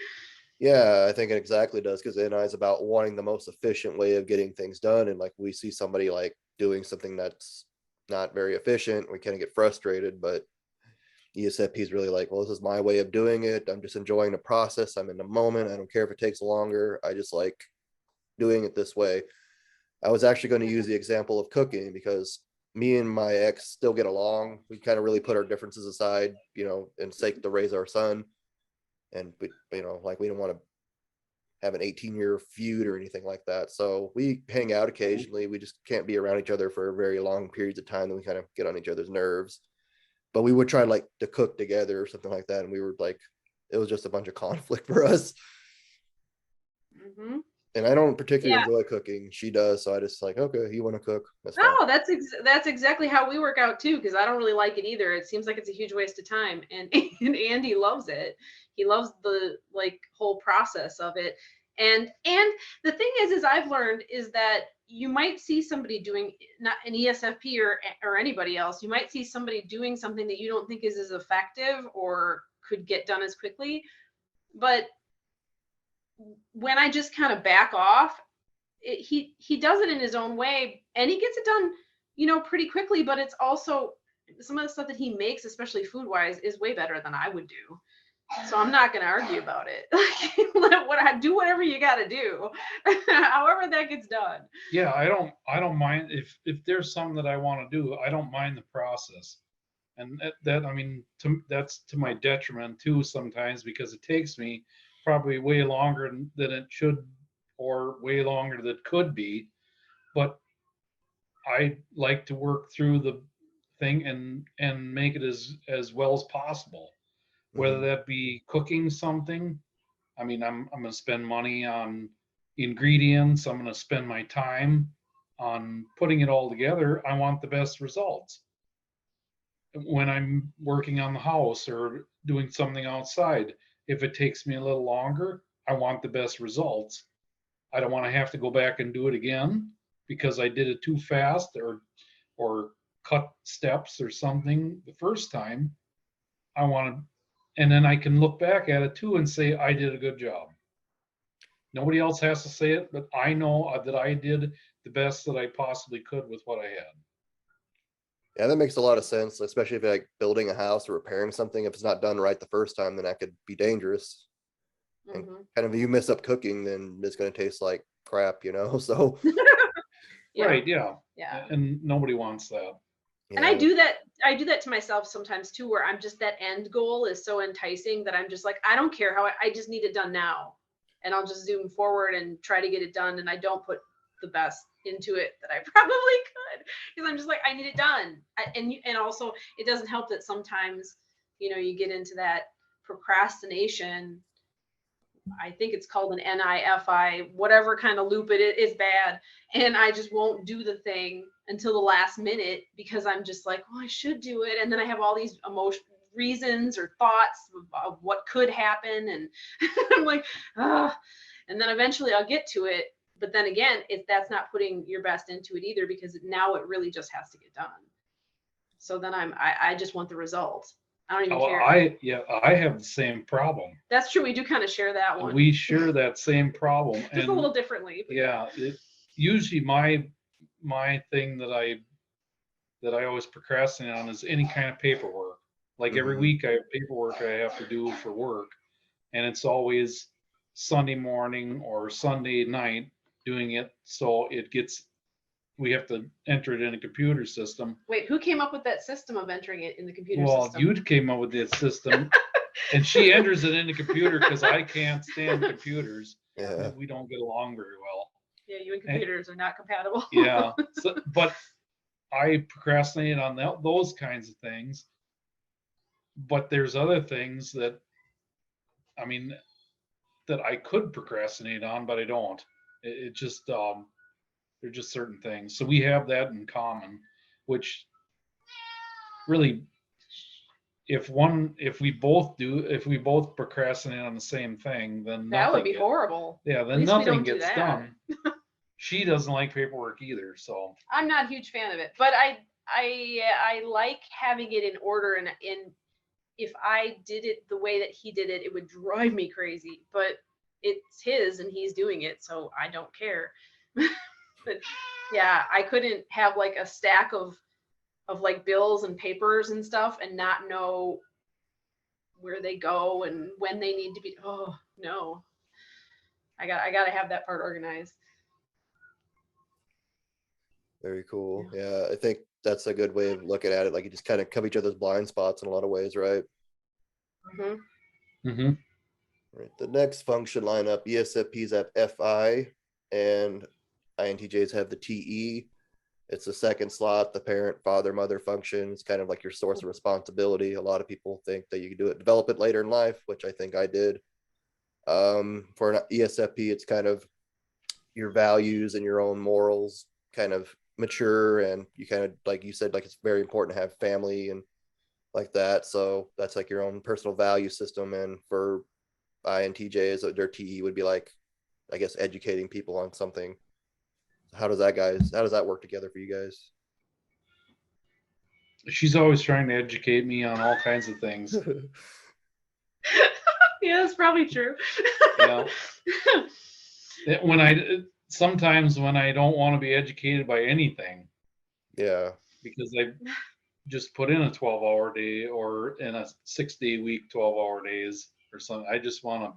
Yeah, I think it exactly does, because NI is about wanting the most efficient way of getting things done. And like we see somebody like doing something that's not very efficient, we kind of get frustrated, but ESFP is really like, well, this is my way of doing it. I'm just enjoying the process. I'm in the moment. I don't care if it takes longer. I just like doing it this way. I was actually going to use the example of cooking because me and my ex still get along. We kind of really put our differences aside, and sake to raise our son. And like we don't want to have an 18-year feud or anything like that. So we hang out occasionally. We just can't be around each other for very long periods of time. Then we kind of get on each other's nerves. But we would try like to cook together or something like that. And we were like, it was just a bunch of conflict for us. Mm-hmm. And I don't particularly enjoy cooking. She does. So I just like, okay, you want to cook? That's fine. No, that's exactly how we work out too, because I don't really like it either. It seems like it's a huge waste of time. And Andy loves it. He loves the like whole process of it. And the thing is I've learned is that you might see somebody doing, not an ESFP or anybody else, you might see somebody doing something that you don't think is as effective or could get done as quickly. But when I just kind of back off, he does it in his own way and he gets it done, pretty quickly. But it's also some of the stuff that he makes, especially food wise, is way better than I would do. So I'm not going to argue about it. Do whatever you got to do, however that gets done. Yeah, I don't mind if there's something that I want to do. I don't mind the process, and that I mean, that's to my detriment too sometimes, because it takes me probably way longer than it should, or way longer than it could be. But I like to work through the thing and make it as well as possible. Whether that be cooking something, I mean, I'm going to spend money on ingredients. I'm going to spend my time on putting it all together. I want the best results. When I'm working on the house or doing something outside, if it takes me a little longer, I want the best results. I don't want to have to go back and do it again because I did it too fast or cut steps or something the first time. I want to, and then I can look back at it too and say, I did a good job. Nobody else has to say it, but I know that I did the best that I possibly could with what I had. Yeah, that makes a lot of sense, especially if you're like building a house or repairing something. If it's not done right the first time, then that could be dangerous. And kind of if you mess up cooking, then it's going to taste like crap, so. Yeah. Right, yeah. Yeah. And nobody wants that. Yeah. And I do that to myself sometimes too, where I'm just, that end goal is so enticing that I'm just like, I don't care how I just need it done now. And I'll just zoom forward and try to get it done. And I don't put the best into it that I probably could, because I'm just like, I need it done. And also it doesn't help that sometimes, you get into that procrastination. I think it's called an NIFI, whatever kind of loop it is bad. And I just won't do the thing until the last minute because I'm just like, oh, I should do it. And then I have all these reasons or thoughts of what could happen. And I'm like, and then eventually I'll get to it. But then again, that's not putting your best into it either, because now it really just has to get done. So then I just want the result. I don't even care. I have the same problem. That's true. We do kind of share that one. We share that same problem. Just and a little differently. Yeah. Usually my thing that I always procrastinate on is any kind of paperwork. Like every week I have paperwork I have to do for work, and it's always Sunday morning or Sunday night doing it. So we have to enter it in a computer system. Wait, who came up with that system of entering it in the computer system? system? Well, you came up with this system, and she enters it in the computer because I can't stand computers. Yeah. We don't get along very well. Yeah, you and computers are not compatible. Yeah, but I procrastinate on those kinds of things. But there's other things that, I mean, that I could procrastinate on, but I don't. It just they're just certain things. So we have that in common, which really, if we both procrastinate on the same thing, then that would be horrible. Yeah, then nothing gets done. She doesn't like paperwork either, so I'm not a huge fan of it. But I like having it in order, and if I did it the way that he did it, it would drive me crazy. But it's his and he's doing it, so I don't care. But yeah, I couldn't have like a stack of like bills and papers and stuff and not know where they go and when they need to be. Oh no, I gotta have that part organized. Very cool. Yeah, I think that's a good way of looking at it. Like you just kind of cover each other's blind spots in a lot of ways, right? Right. The next function lineup, ESFPs have FI and INTJs have the TE. It's the second slot, the parent, father, mother function. It's kind of like your source of responsibility. A lot of people think that you can do it, develop it later in life, which I think I did. For an ESFP, it's kind of your values and your own morals kind of mature, and you kind of, like you said, like it's very important to have family and like that. So that's like your own personal value system. And for INTJs, their TE would be like, I guess, educating people on something. How does that work together for you guys? She's always trying to educate me on all kinds of things. Yeah, that's probably true. Yeah. Sometimes when I don't want to be educated by anything. Yeah. Because I just put in a 12-hour day or in a 6-day week, 12-hour days or something. I just want to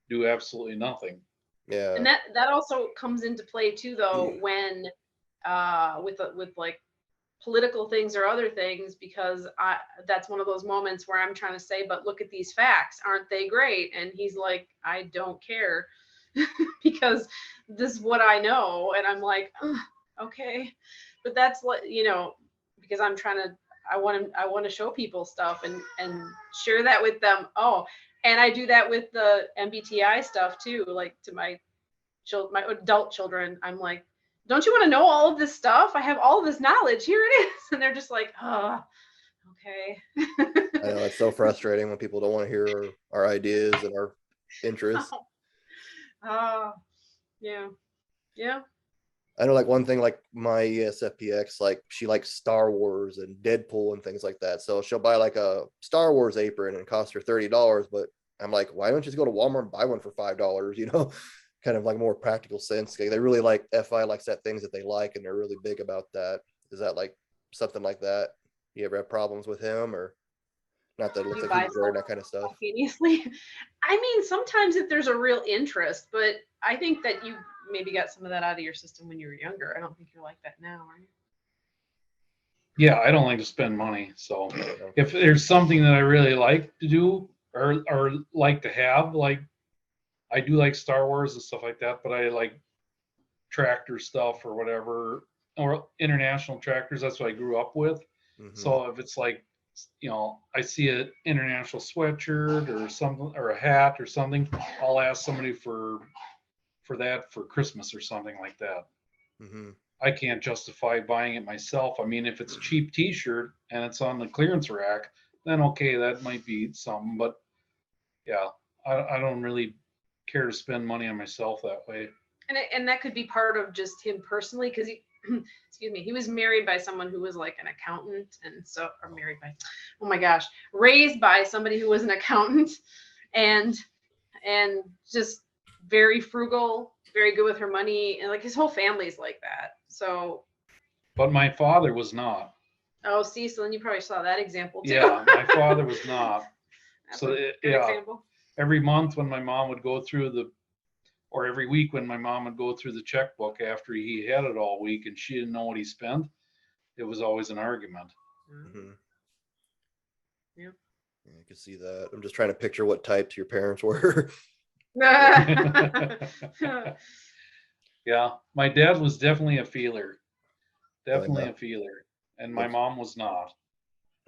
do absolutely nothing. Yeah. And that also comes into play too, though, when with like political things or other things, because that's one of those moments where I'm trying to say, but look at these facts, aren't they great? And he's like, I don't care because this is what I know. And I'm like, okay, but that's what, because I'm trying to, I want to show people stuff and share that with them. Oh, and I do that with the MBTI stuff too, like to my adult children. I'm like, don't you want to know all of this stuff? I have all of this knowledge. Here it is. And they're just like, oh, okay. I know it's so frustrating when people don't want to hear our ideas and our interests. Yeah. Yeah. I know, like one thing, like my ESFPX, like she likes Star Wars and Deadpool and things like that. So she'll buy like a Star Wars apron and it costs her $30. But I'm like, why don't you just go to Walmart and buy one for $5? Kind of like more practical sense. They really like, FI likes that things that they like, and they're really big about that. Is that like something like that? You ever have problems with him, or not that it looks like he's wearing that kind of stuff? Spontaneously. I mean, sometimes if there's a real interest, but I think that you maybe got some of that out of your system when you were younger. I don't think you're like that now, are you? Yeah, I don't like to spend money. So if there's something that I really like to do or like to have, like I do like Star Wars and stuff like that, but I like tractor stuff or whatever, or international tractors. That's what I grew up with. Mm-hmm. So if it's like, I see an international sweatshirt or something, or a hat or something, I'll ask somebody for that for Christmas or something like that. Mm-hmm. I can't justify buying it myself. I mean, if it's a cheap T-shirt and it's on the clearance rack, then okay, that might be something. But yeah, I don't really care to spend money on myself that way. And that could be part of just him personally, because he excuse me, he was married by someone who was like an accountant, and so, or married by, oh my gosh, raised by somebody who was an accountant, and just very frugal, very good with her money, and like his whole family's like that. So But my father was not. oh, see, so then you probably saw that example too. Yeah, my father was not. That's So a good example. every month when my mom would go through or every week when my mom would go through the checkbook after he had it all week and she didn't know what he spent, it was always an argument. Mm-hmm. Yeah. I can see that. I'm just trying to picture what types your parents were. Yeah, my dad was definitely a feeler. Definitely yeah. a feeler. And my mom was not.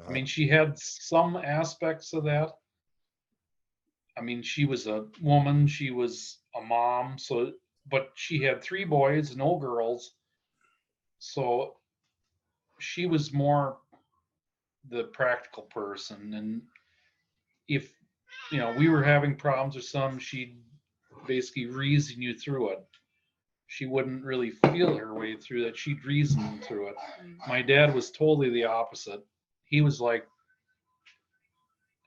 I mean, Uh-huh. she had some aspects of that. I mean, she was a woman, she was a mom, so but she had 3 boys, no girls. So she was more the practical person, and if we were having problems or something, she'd basically reason you through it. She wouldn't really feel her way through that. She'd reason through it. My dad was totally the opposite. He was like,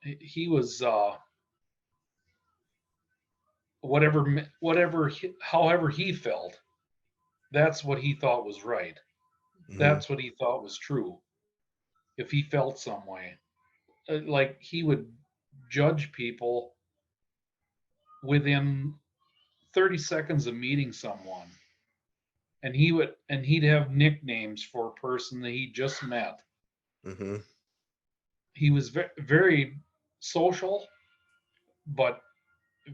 he was however he felt, that's what he thought was right. Mm-hmm. That's what he thought was true. If he felt some way, like he would judge people within 30 seconds of meeting someone, and he'd have nicknames for a person that he just met. Mm-hmm. He was very social, but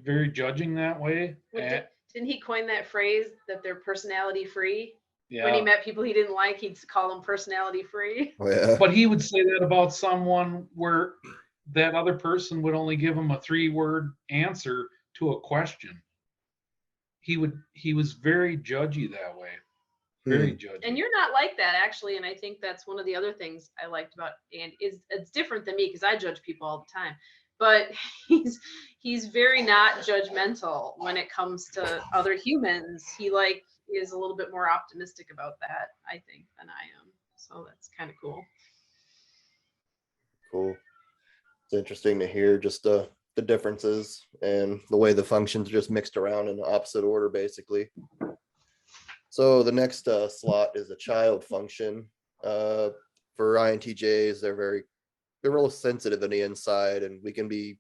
very judging that way. Didn't he coin that phrase that they're personality free? Yeah. When he met people he didn't like, he'd call them personality free. Oh, yeah. But he would say that about someone where that other person would only give him a 3-word answer to a question. He was very judgy that way. Very judgy. And you're not like that, actually. And I think that's one of the other things I liked about Andy. Is it's different than me, because I judge people all the time. But he's very not judgmental when it comes to other humans. He is a little bit more optimistic about that, I think, than I am. So that's kind of cool. Cool. It's interesting to hear just the differences and the way the functions are just mixed around in the opposite order, basically. So the next slot is a child function. For INTJs, they're real sensitive on the inside, and we can be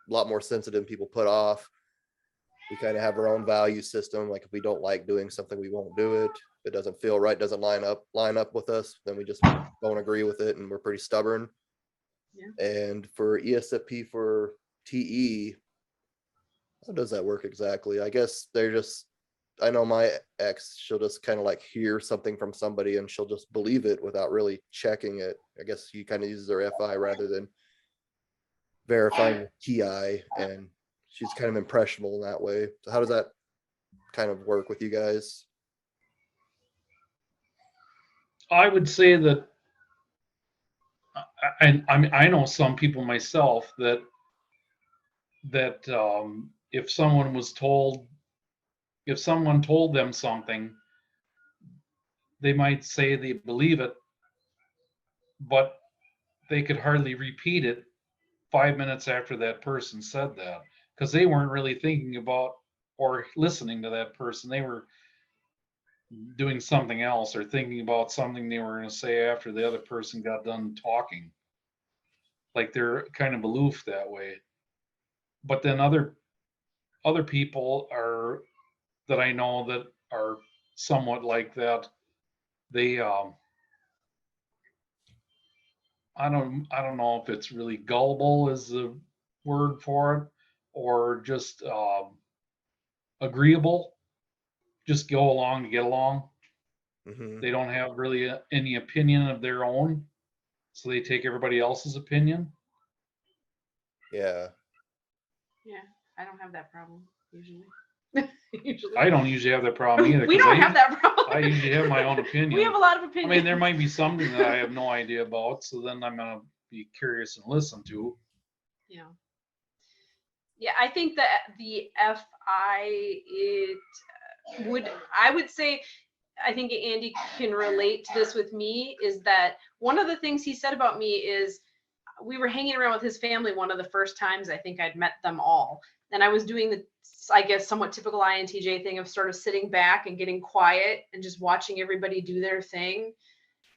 a lot more sensitive than people put off. We kind of have our own value system. Like if we don't like doing something, we won't do it. If it doesn't feel right, doesn't line up with us, then we just don't agree with it, and we're pretty stubborn. Yeah. And for ESFP, for TE, how does that work exactly? I guess I know my ex, she'll just kind of like hear something from somebody and she'll just believe it without really checking it. I guess she kind of uses her FI rather than verifying the TI, and she's kind of impressionable in that way. So how does that kind of work with you guys? I would say that I know some people myself that if someone told them something, they might say they believe it, but they could hardly repeat it 5 minutes after that person said that, because they weren't really thinking about or listening to that person. They were doing something else or thinking about something they were going to say after the other person got done talking. Like they're kind of aloof that way. But then other people are that I know that are somewhat like that. They I don't know if it's really gullible is the word for it, or just agreeable. Just go along to get along. Mm-hmm. They don't have really any opinion of their own, so they take everybody else's opinion. Yeah. Yeah, I don't have that problem usually. I don't usually have that problem either. We don't have that problem. I usually have my own opinion. We have a lot of opinions. I mean, there might be something that I have no idea about, so then I'm gonna be curious and listen to. Yeah. Yeah, I think that the FI, I would say, I think Andy can relate to this with me, is that one of the things he said about me is we were hanging around with his family one of the first times I think I'd met them all. And I was doing the, I guess, somewhat typical INTJ thing of sort of sitting back and getting quiet and just watching everybody do their thing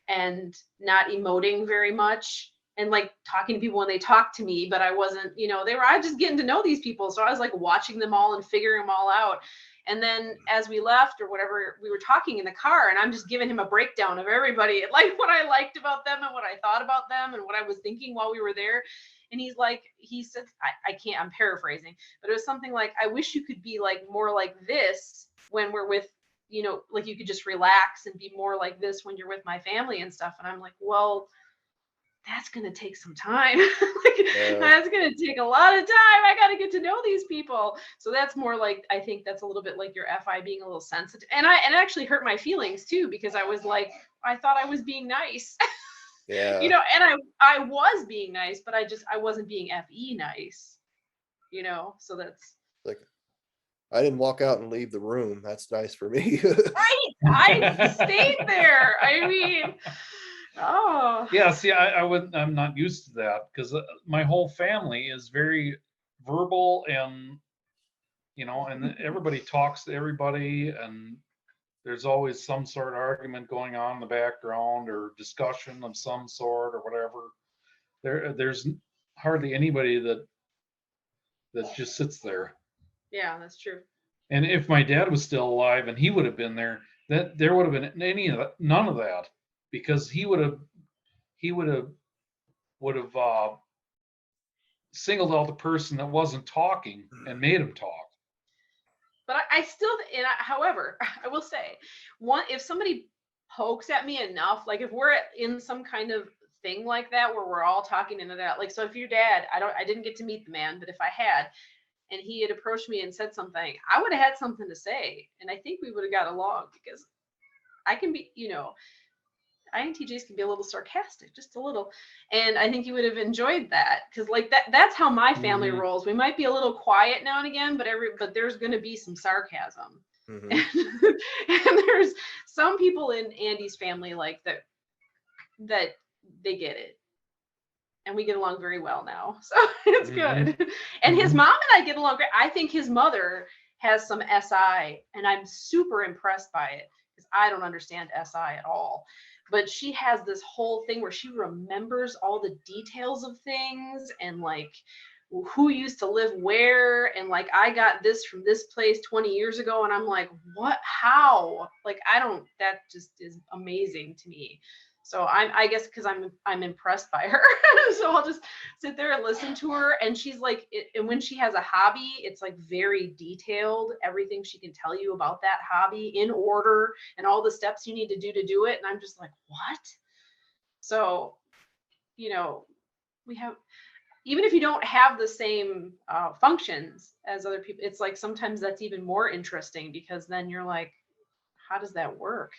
and not emoting very much, and like talking to people when they talk to me, but I wasn't, I was just getting to know these people. So I was like watching them all and figuring them all out. And then as we left or whatever, we were talking in the car and I'm just giving him a breakdown of everybody, like what I liked about them and what I thought about them and what I was thinking while we were there. And he said, I can't, I'm paraphrasing, but it was something like, I wish you could be like more like this when we're with, like you could just relax and be more like this when you're with my family and stuff. And I'm like, well, that's going to take some time. That's going to take a lot of time. I got to get to know these people. So that's more like, I think that's a little bit like your FI being a little sensitive. And it actually hurt my feelings too, because I was like, I thought I was being nice. Yeah. And I was being nice, but I wasn't being FE nice, so that's like, I didn't walk out and leave the room. That's nice for me. I stayed there. I mean, oh yeah. See, I'm not used to that because my whole family is very verbal and and everybody talks to everybody, and there's always some sort of argument going on in the background or discussion of some sort or whatever. There's hardly anybody that just sits there. Yeah, that's true. And if my dad was still alive and he would have been there, that there would have been none of that, because he would have singled out the person that wasn't talking and made him talk. But I still, however, I will say, if somebody pokes at me enough, like if we're in some kind of thing like that where we're all talking into that, like, so if your dad, I didn't get to meet the man, but if I had, and he had approached me and said something, I would have had something to say, and I think we would have got along, because I can be, INTJs can be a little sarcastic, just a little. And I think you would have enjoyed that, because like that's how my family rolls. We might be a little quiet now and again, but there's going to be some sarcasm. Mm-hmm. And there's some people in Andy's family like that they get it. And we get along very well now. So it's good. And his mom and I get along great. I think his mother has some SI, and I'm super impressed by it, because I don't understand SI at all. But she has this whole thing where she remembers all the details of things, and like who used to live where, and like I got this from this place 20 years ago, and I'm like, what, how? Like that just is amazing to me. So I guess because I'm impressed by her. So I'll just sit there and listen to her. And she's like, and when she has a hobby, it's like very detailed, everything she can tell you about that hobby in order and all the steps you need to do it. And I'm just like, what? So, we have, even if you don't have the same functions as other people, it's like sometimes that's even more interesting, because then you're like, how does that work?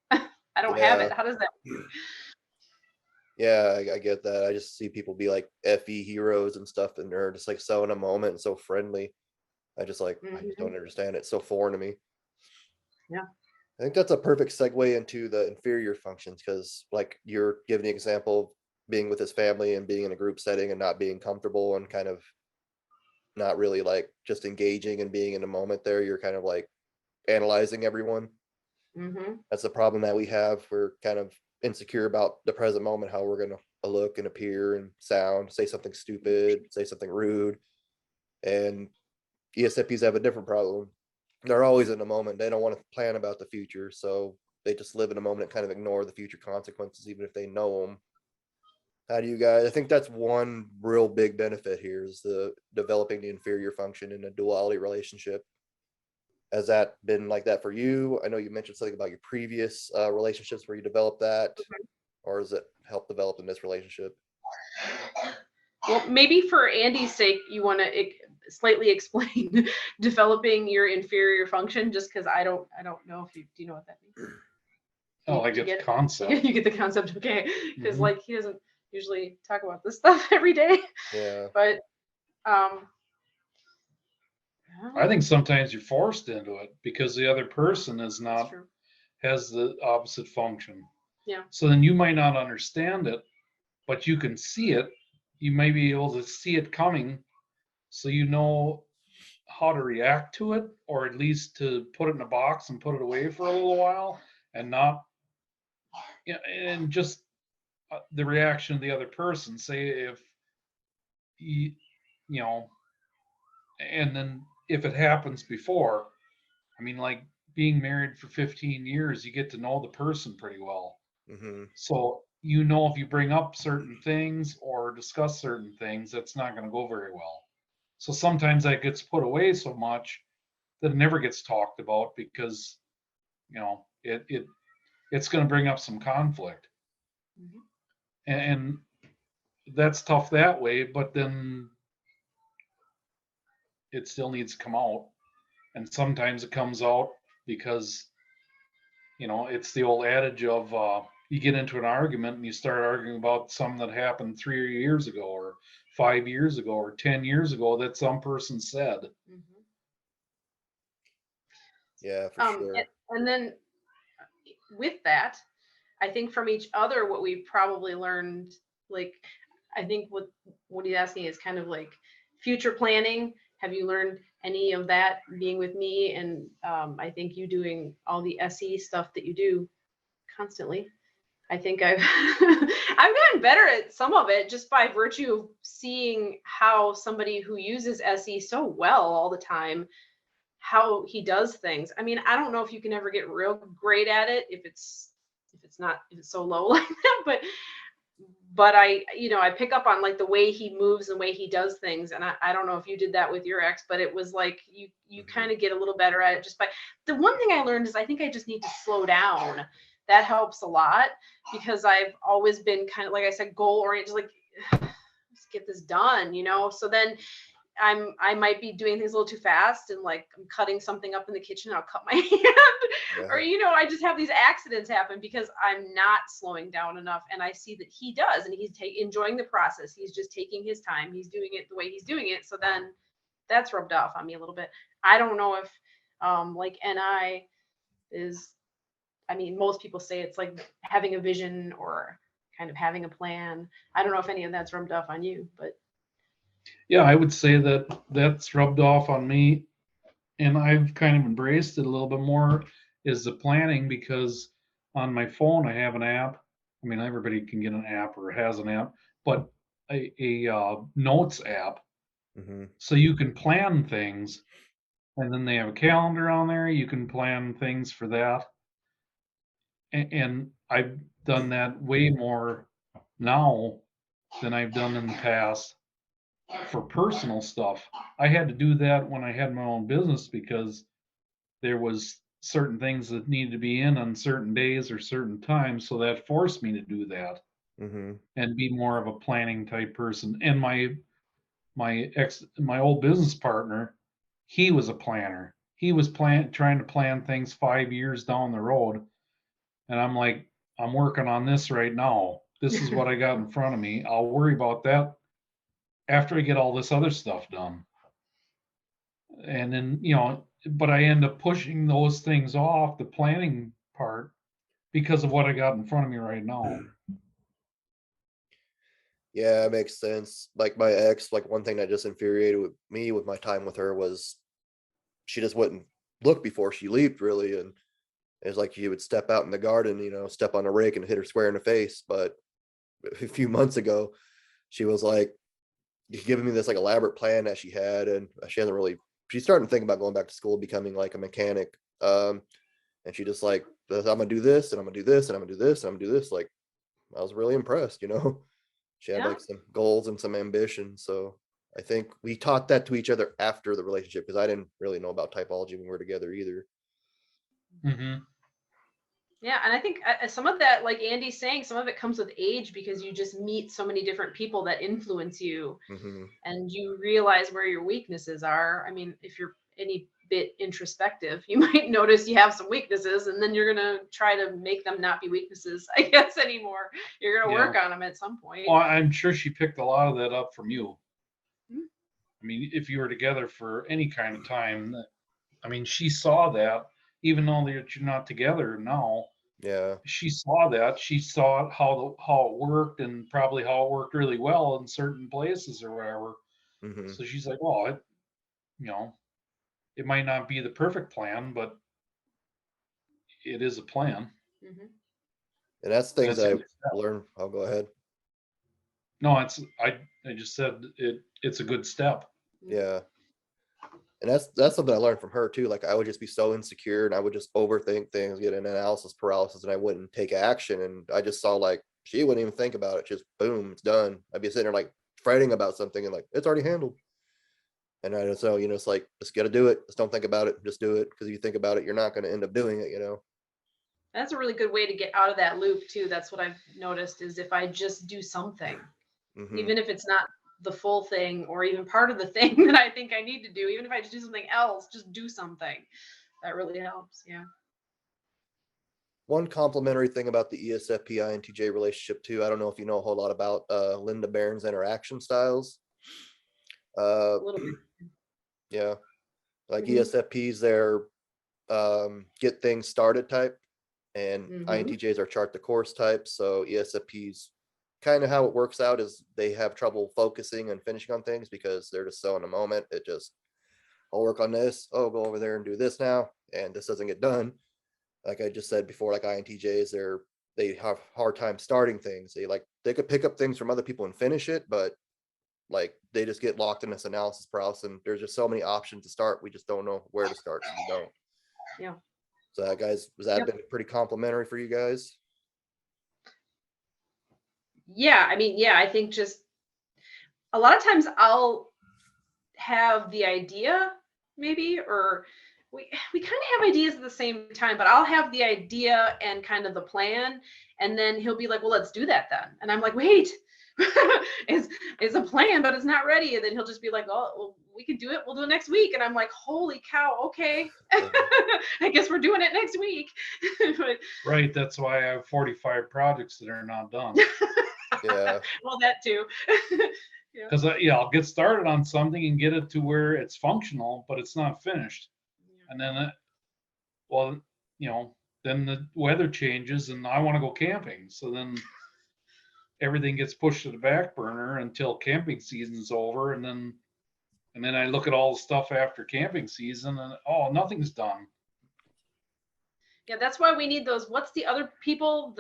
I don't have it. How does that work? Yeah, I get that. I just see people be like FE heroes and stuff, and they're just like so in a moment and so friendly. I just don't understand it. It's so foreign to me. Yeah. I think that's a perfect segue into the inferior functions, because like you're giving the example of being with his family and being in a group setting and not being comfortable and kind of not really like just engaging and being in the moment there. You're kind of like analyzing everyone. That's the problem that we have. We're kind of insecure about the present moment, how we're going to look and appear and sound, say something stupid, say something rude. And ESFPs have a different problem. They're always in the moment. They don't want to plan about the future, so they just live in the moment and kind of ignore the future consequences, even if they know them. How do you guys, I think that's one real big benefit here, is the developing the inferior function in a duality relationship. Has that been like that for you? I know you mentioned something about your previous relationships where you developed that, or has it helped develop in this relationship? Well, maybe for Andy's sake, you want to slightly explain developing your inferior function, just because I don't know if do you know what that means? Oh, I get the concept. You get the concept, okay? Because like he doesn't usually talk about this stuff every day. Yeah. But I think sometimes you're forced into it because the other person is That's not, true. has the opposite function. Yeah. So then you might not understand it, but you can see it. You may be able to see it coming, so you know how to react to it, or at least to put it in a box and put it away for a little while, and not, and just the reaction of the other person. Say if you, you know, and then if it happens before, I mean, like being married for 15 years, you get to know the person pretty well. Mm-hmm. So you know if you bring up certain things or discuss certain things, that's not going to go very well. So sometimes that gets put away so much that it never gets talked about because it's going to bring up some conflict, Mhm. and that's tough that way. But then it still needs to come out, and sometimes it comes out because it's the old adage of you get into an argument and you start arguing about something that happened 3 years ago or 5 years ago or 10 years ago that some person said. Mhm. Yeah, for And, sure. and then with that, I think from each other, what we've probably learned, like, I think what he's asking is kind of like future planning. Have you learned any of that being with me? And I think you doing all the SE stuff that you do constantly. I think I've I've gotten better at some of it just by virtue of seeing how somebody who uses SE so well all the time, how he does things. I mean, I don't know if you can ever get real great at it if it's so low like that, but I pick up on like the way he moves and the way he does things. And I don't know if you did that with your ex, but it was like you Mm-hmm. kind of get a little better at it just by the one thing I learned is I think I just need to slow down. That helps a lot because I've always been kind of, like I said, goal oriented, like let's get this done, so then I might be doing things a little too fast and like I'm cutting something up in the kitchen, I'll cut my hand. Yeah. Or I just have these accidents happen because I'm not slowing down enough. And I see that he does, and he's enjoying the process. He's just taking his time. He's doing it the way he's doing it. So then that's rubbed off on me a little bit. I don't know if like NI is, I mean, most people say it's like having a vision or kind of having a plan. I don't know if any of that's rubbed off on you, but Yeah, I would say that that's rubbed off on me, and I've kind of embraced it a little bit more, is the planning, because on my phone I have an app. I mean, everybody can get an app or has an app, but a notes app, Mm-hmm. so you can plan things, and then they have a calendar on there. You can plan things for that, and I've done that way more now than I've done in the past for personal stuff. I had to do that when I had my own business because there was certain things that needed to be in on certain days or certain times, so that forced me to do that Mm-hmm. and be more of a planning type person. And my old business partner, he was a planner. He was trying to plan things 5 years down the road, and I'm like, I'm working on this right now. This is what I got in front of me. I'll worry about that after I get all this other stuff done. And then, but I end up pushing those things off, the planning part, because of what I got in front of me right now. Yeah, it makes sense. Like my ex, like one thing that just infuriated with me with my time with her was she just wouldn't look before she leaped, really. And it was like she would step out in the garden, step on a rake and hit her square in the face. But a few months ago, she was like giving me this like elaborate plan that she had, and she's starting to think about going back to school, becoming like a mechanic. And she just like, I'm gonna do this, and I'm gonna do this, and I'm gonna do this, and I'm gonna do this. Like, I was really impressed. She had yeah. like some goals and some ambition. So I think we taught that to each other after the relationship, because I didn't really know about typology when we were together either. Mm-hmm. Yeah, and I think some of that, like Andy's saying, some of it comes with age because you just meet so many different people that influence you, Mm-hmm. and you realize where your weaknesses are. I mean, if you're any bit introspective, you might notice you have some weaknesses, and then you're gonna try to make them not be weaknesses, I guess, anymore. You're gonna Yeah. work on them at some point. Well, I'm sure she picked a lot of that up from you. I mean, if you were together for any kind of time, I mean, she saw that, even though that you're not together now, Yeah. she saw that. She saw how it worked, and probably how it worked really well in certain places or wherever. Hmm. So she's like, well, you know, it might not be the perfect plan, but it is a plan. Mhm. And that's And things it's a I good step. learned. I'll go ahead. No, I just said it's a good step. Yeah. And that's something I learned from her too. Like I would just be so insecure and I would just overthink things, get an analysis paralysis, and I wouldn't take action. And I just saw like she wouldn't even think about it, just boom, it's done. I'd be sitting there like fretting about something and like it's already handled. And I just know, it's like just gotta do it. Just don't think about it, just do it. Because if you think about it, you're not gonna end up doing it. That's a really good way to get out of that loop too. That's what I've noticed is if I just do something, Hmm. even if it's not the full thing or even part of the thing that I think I need to do, even if I just do something else, just do something. That really helps. Yeah. One complimentary thing about the ESFP INTJ relationship too. I don't know if you know a whole lot about Linda Barron's interaction styles. A little bit. Yeah, like Mhm. ESFPs, they're get things started type, and Mhm. INTJs are chart the course type. So ESFPs, kind of how it works out is they have trouble focusing and finishing on things because they're just so in the moment. It just, I'll work on this. Oh, go over there and do this now, and this doesn't get done. Like I just said before, like INTJs, they have hard time starting things. They could pick up things from other people and finish it, but like they just get locked in this analysis paralysis. And there's just so many options to start. We just don't know where to start. So we don't. Yeah. So that guys, was that Yep. been pretty complimentary for you guys? Yeah. I mean, yeah, I think just a lot of times I'll have the idea maybe, or we kind of have ideas at the same time, but I'll have the idea and kind of the plan, and then he'll be like, well, let's do that then. And I'm like, wait, it's a plan, but it's not ready. And then he'll just be like, oh, well, we can do it. We'll do it next week. And I'm like, holy cow, okay. I guess we're doing it next week. But, Right. That's why I have 45 projects that are not done. Yeah. well, that too. Yeah. Because I'll get started on something and get it to where it's functional, but it's not finished. And then, well, then the weather changes and I want to go camping. So then everything gets pushed to the back burner until camping season's over, and then I look at all the stuff after camping season, and nothing's done. Yeah, that's why we need those. What's the other people?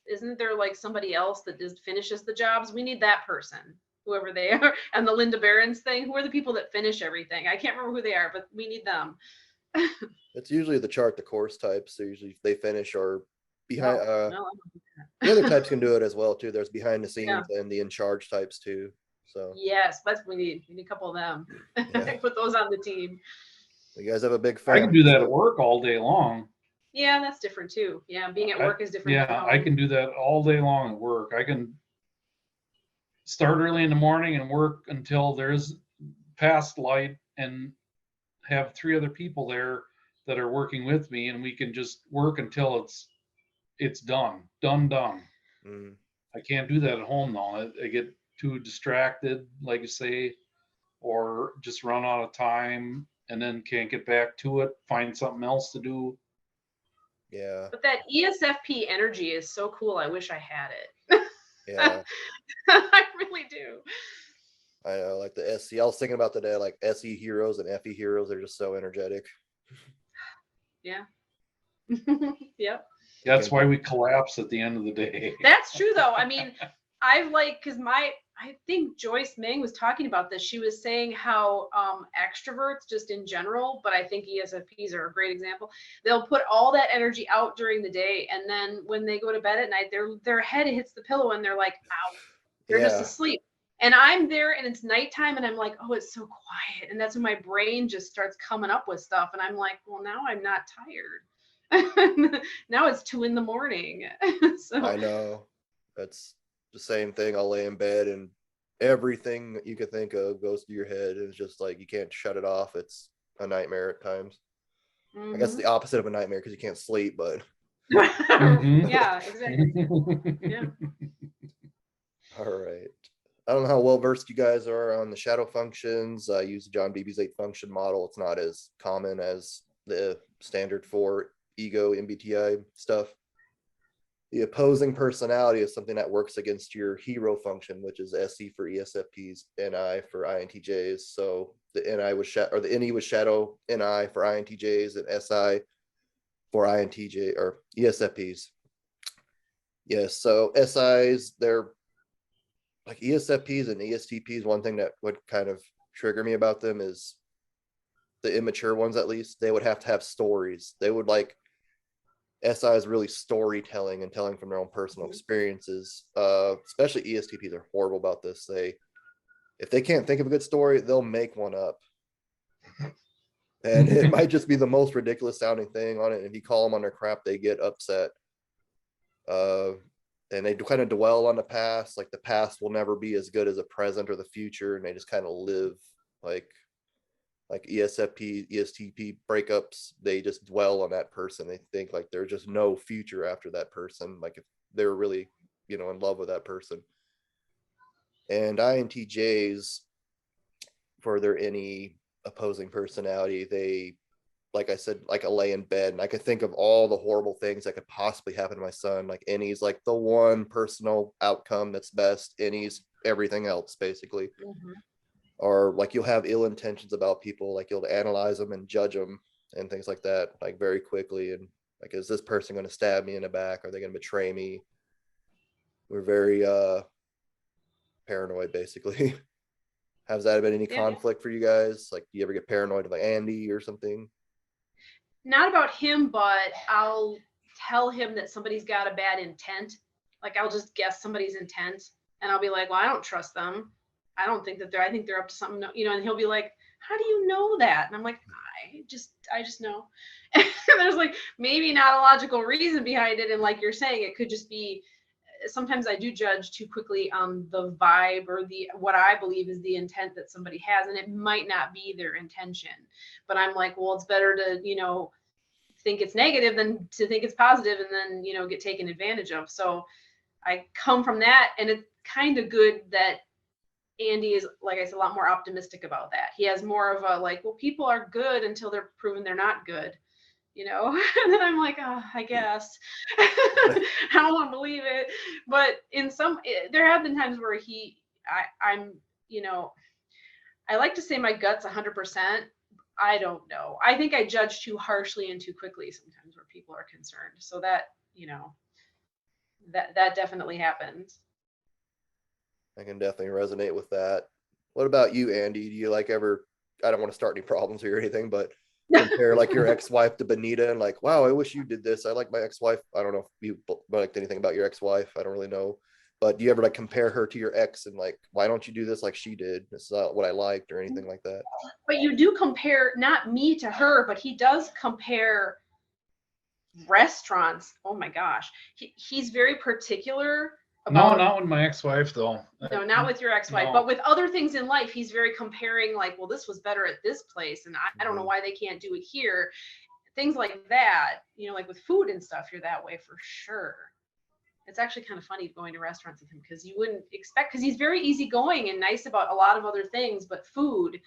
Isn't there like somebody else that just finishes the jobs? We need that person, whoever they are. And the Linda Barron's thing. Who are the people that finish everything? I can't remember who they are, but we need them. It's usually the chart the course types. So usually they finish or behind. No, The other types can do it as well too. There's behind the yeah. scenes and the in charge types too. So Yes, that's what we need. We need a couple of them. yeah, Put those on the team. you guys have a big I can family. do that so- at work all day long. Yeah, that's different too. Yeah, being at work is different. Yeah, I can do that all day long at work. I can start early in the morning and work until there's past light, and have 3 other people there that are working with me, and we can just work until it's done. Mm, I can't do that at home though. I get too distracted, like you say, or just run out of time and then can't get back to it, find something else to do. yeah, But that ESFP energy is so cool. I wish I had it. yeah. I really do. I know, like the SC. I was thinking about today, like SE heroes and FE heroes. They're just so energetic. Yeah. Yep. That's why we collapse at the end of the day. That's true though. I mean, because I think Joyce Meng was talking about this. She was saying how extroverts just in general, but I think ESFPs are a great example. They'll put all that energy out during the day, and then when they go to bed at night, their head hits the pillow and they're like, ow. They're just asleep. And I'm there and it's nighttime and I'm like, oh, it's so quiet. And that's when my brain just starts coming up with stuff. And I'm like, well, now I'm not tired. Now it's 2 a.m. So I know. That's the same thing. I'll lay in bed and everything that you could think of goes through your head. It's just like you can't shut it off. It's a nightmare at times. I guess the opposite of a nightmare because you can't sleep, but yeah, exactly. Yeah. all right. I don't know how well versed you guys are on the shadow functions. I use John Beebe's 8-function model. It's not as common as the standard 4 ego MBTI stuff. The opposing personality is something that works against your hero function, which is SE for ESFPs, NI for INTJs. So the NI was the NE was shadow NI for INTJs, and SI for INTJ or ESFPs. Yes, so SIs, they're like ESFPs and ESTPs. One thing that would kind of trigger me about them is the immature ones, at least. They would have to have stories. They would like SI is really storytelling and telling from their own personal experiences. Especially ESTPs are horrible about this. If they can't think of a good story, they'll make one up. And it might just be the most ridiculous sounding thing on it. And if you call them on their crap, they get upset. And they kind of dwell on the past. Like the past will never be as good as the present or the future. And they just kind of live like ESFP, ESTP breakups. They just dwell on that person. They think like there's just no future after that person. Like if they're really, in love with that person. And INTJs, for their any opposing personality, they, like I said, like I lay in bed and I could think of all the horrible things that could possibly happen to my son. Like NE's like the one personal outcome that's best. NE's everything else, basically. Mm-hmm. Or like you'll have ill intentions about people, like you'll analyze them and judge them and things like that, like very quickly. And like, is this person going to stab me in the back? Are they going to betray me? We're very paranoid, basically. Has that been any conflict for you guys? Like, do you ever get paranoid like Andy or something? Not about him, but I'll tell him that somebody's got a bad intent. Like I'll just guess somebody's intent and I'll be like, well, I don't trust them. I don't think that I think they're up to something, and he'll be like, how do you know that? And I'm like, I just know. And there's like maybe not a logical reason behind it. And like you're saying, it could just be, sometimes I do judge too quickly on the vibe or what I believe is the intent that somebody has. And it might not be their intention, but I'm like, well, it's better to, think it's negative than to think it's positive and then, get taken advantage of. So I come from that, and it's kind of good that Andy is, like I said, a lot more optimistic about that. He has more of a like, well, people are good until they're proven they're not good, and then I'm like, oh, I guess I don't want to believe it. But there have been times where I'm, I like to say my gut's 100%. I don't know. I think I judge too harshly and too quickly sometimes where people are concerned. So that, that definitely happens. I can definitely resonate with that. What about you, Andy? Do you like ever, I don't want to start any problems here or anything, but compare like your ex-wife to Bonita and like, wow, I wish you did this. I like my ex-wife. I don't know if you liked anything about your ex-wife. I don't really know. But do you ever like compare her to your ex and like, why don't you do this like she did? This is not what I liked or anything like that. But you do compare, not me to her, but he does compare restaurants. Oh my gosh. He's very particular. No, not with my ex-wife though. No, not with your ex-wife, but with other things in life, he's very comparing like, well, this was better at this place, and I don't know why they can't do it here. Things like that, like with food and stuff, you're that way for sure. It's actually kind of funny going to restaurants with him because you wouldn't expect, because he's very easygoing and nice about a lot of other things, but food,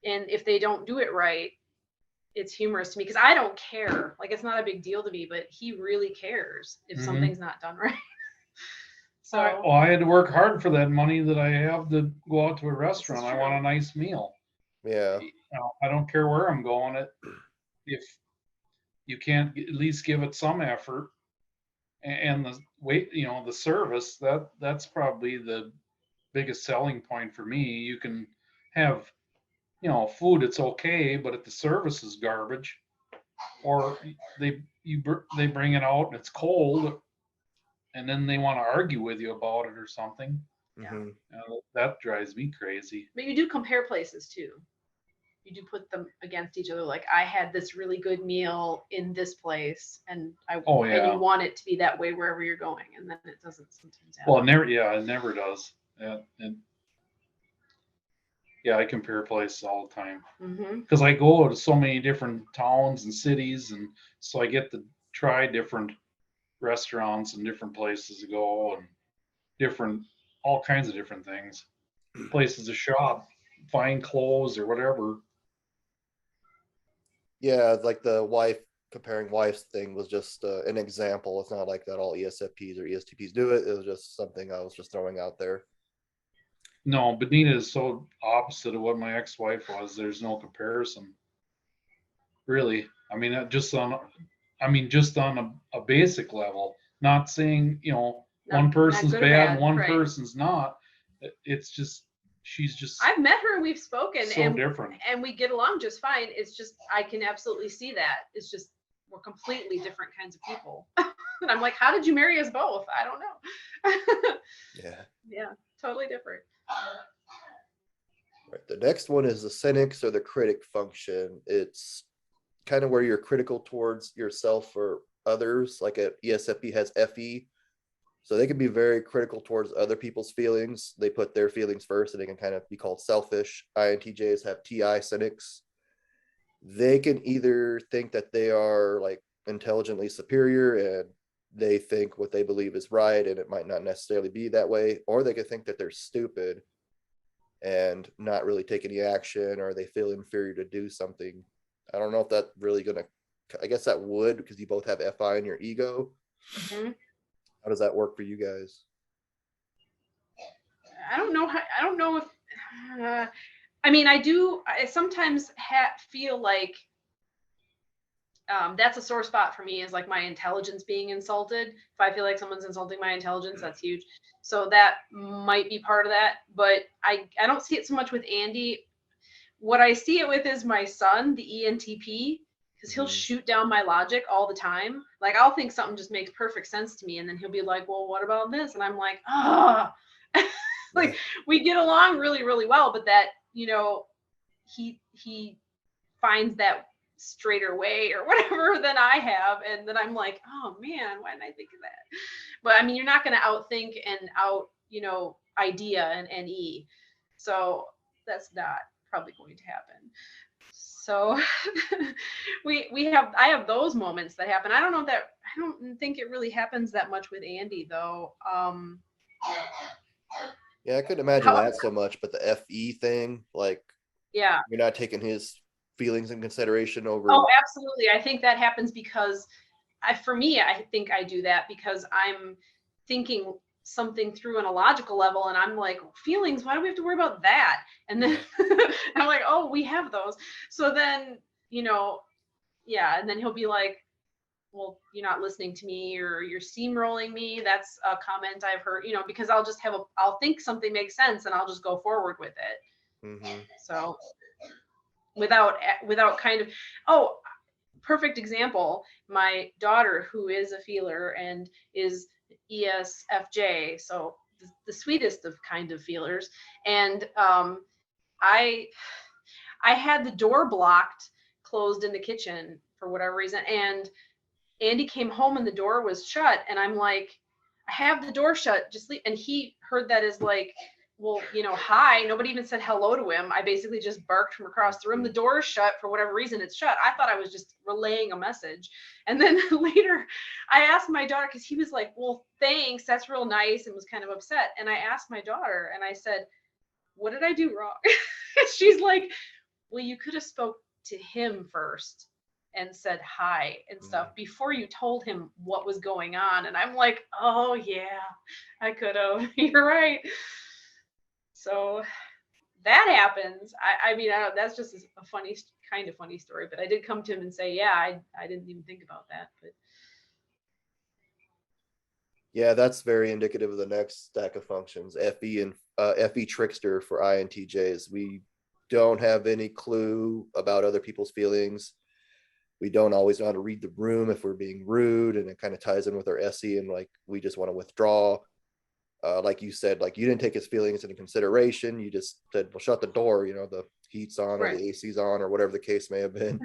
and if they don't do it right, it's humorous to me because I don't care. Like, it's not a big deal to me, but he really cares if something's not done right. So I had to work hard for that money that I have to go out to a restaurant. I want a nice meal. Yeah. I don't care where I'm going. If you can't at least give it some effort, and the wait, the service, that's probably the biggest selling point for me. You can have, food, it's okay, but if the service is garbage, or they bring it out and it's cold, and then they want to argue with you about it or something. That drives me crazy. But you do compare places too. You do put them against each other. Like, I had this really good meal in this place, and and you want it to be that way wherever you're going, and then it doesn't sometimes happen. Well, it never does. I compare places all the time because I go to so many different towns and cities, and so I get to try different restaurants and different places to go and different all kinds of different things, places to shop, find clothes or whatever. Yeah, like the wife comparing wives thing was just an example. It's not like that all ESFPs or ESTPs do it. It was just something I was just throwing out there. No, Bonita is so opposite of what my ex-wife was. There's no comparison, really. I mean, just on a basic level. Not saying one person's good or bad, and one right. person's not. It's just she's just I've met her and we've spoken so different. and we get along just fine. It's just I can absolutely see that. It's just we're completely different kinds of people. And I'm like, how did you marry us both? I don't know. Yeah, totally different. Right. The next one is the cynics or the critic function. It's kind of where you're critical towards yourself or others. Like a ESFP has FE, so they can be very critical towards other people's feelings. They put their feelings first, and they can kind of be called selfish. INTJs have TI cynics. They can either think that they are like intelligently superior and they think what they believe is right, and it might not necessarily be that way, or they could think that they're stupid and not really take any action, or they feel inferior to do something. I don't know if that's really gonna, I guess that would, because you both have FI in your ego. Mm-hmm. How does that work for you guys? I don't know if I mean, I sometimes feel like that's a sore spot for me, is like my intelligence being insulted. If I feel like someone's insulting my intelligence, that's huge. So that might be part of that, but I don't see it so much with Andy. What I see it with is my son, the ENTP, because he'll shoot down my logic all the time. Like I'll think something just makes perfect sense to me, and then he'll be like, well, what about this? And I'm like, ah. Like we get along really, really well, but that, he finds that straighter way or whatever than I have, and then I'm like, oh man, why didn't I think of that? But I mean, you're not going to outthink and idea an E, so that's not probably going to happen. So I have those moments that happen. I don't think it really happens that much with Andy though. Yeah, I couldn't imagine that so much, but the FE thing, like, yeah, you're not taking his feelings in consideration over. Oh, absolutely. I think that happens because for me, I think I do that because I'm thinking something through on a logical level, and I'm like, feelings, why do we have to worry about that? And then I'm like, oh, we have those. So then, yeah, and then he'll be like, well, you're not listening to me, or you're steamrolling me. That's a comment I've heard, because I'll think something makes sense and I'll just go forward with it. So without kind of, perfect example, my daughter, who is a feeler and is ESFJ, so the sweetest of kind of feelers, and I had the door closed in the kitchen for whatever reason, and Andy came home and the door was shut, and I'm like, I have the door shut, just leave. And he heard that as like, well, hi. Nobody even said hello to him. I basically just barked from across the room. The door is shut for whatever reason. It's shut. I thought I was just relaying a message. And then later I asked my daughter, because he was like, well, thanks, that's real nice, and was kind of upset. And I asked my daughter and I said, what did I do wrong? She's like, well, you could have spoke to him first and said hi and stuff before you told him what was going on. And I'm like, oh yeah, I could have. You're right. So that happens. I mean, that's just a funny story, but I did come to him and say, yeah, I didn't even think about that. But yeah, that's very indicative of the next stack of functions, FE and FE trickster for INTJs. We don't have any clue about other people's feelings. We don't always know how to read the room if we're being rude, and it kind of ties in with our SE, and like we just want to withdraw. Like you said, like you didn't take his feelings into consideration. You just said, well, shut the door, the heat's on, or the AC's on, or whatever the case may have been.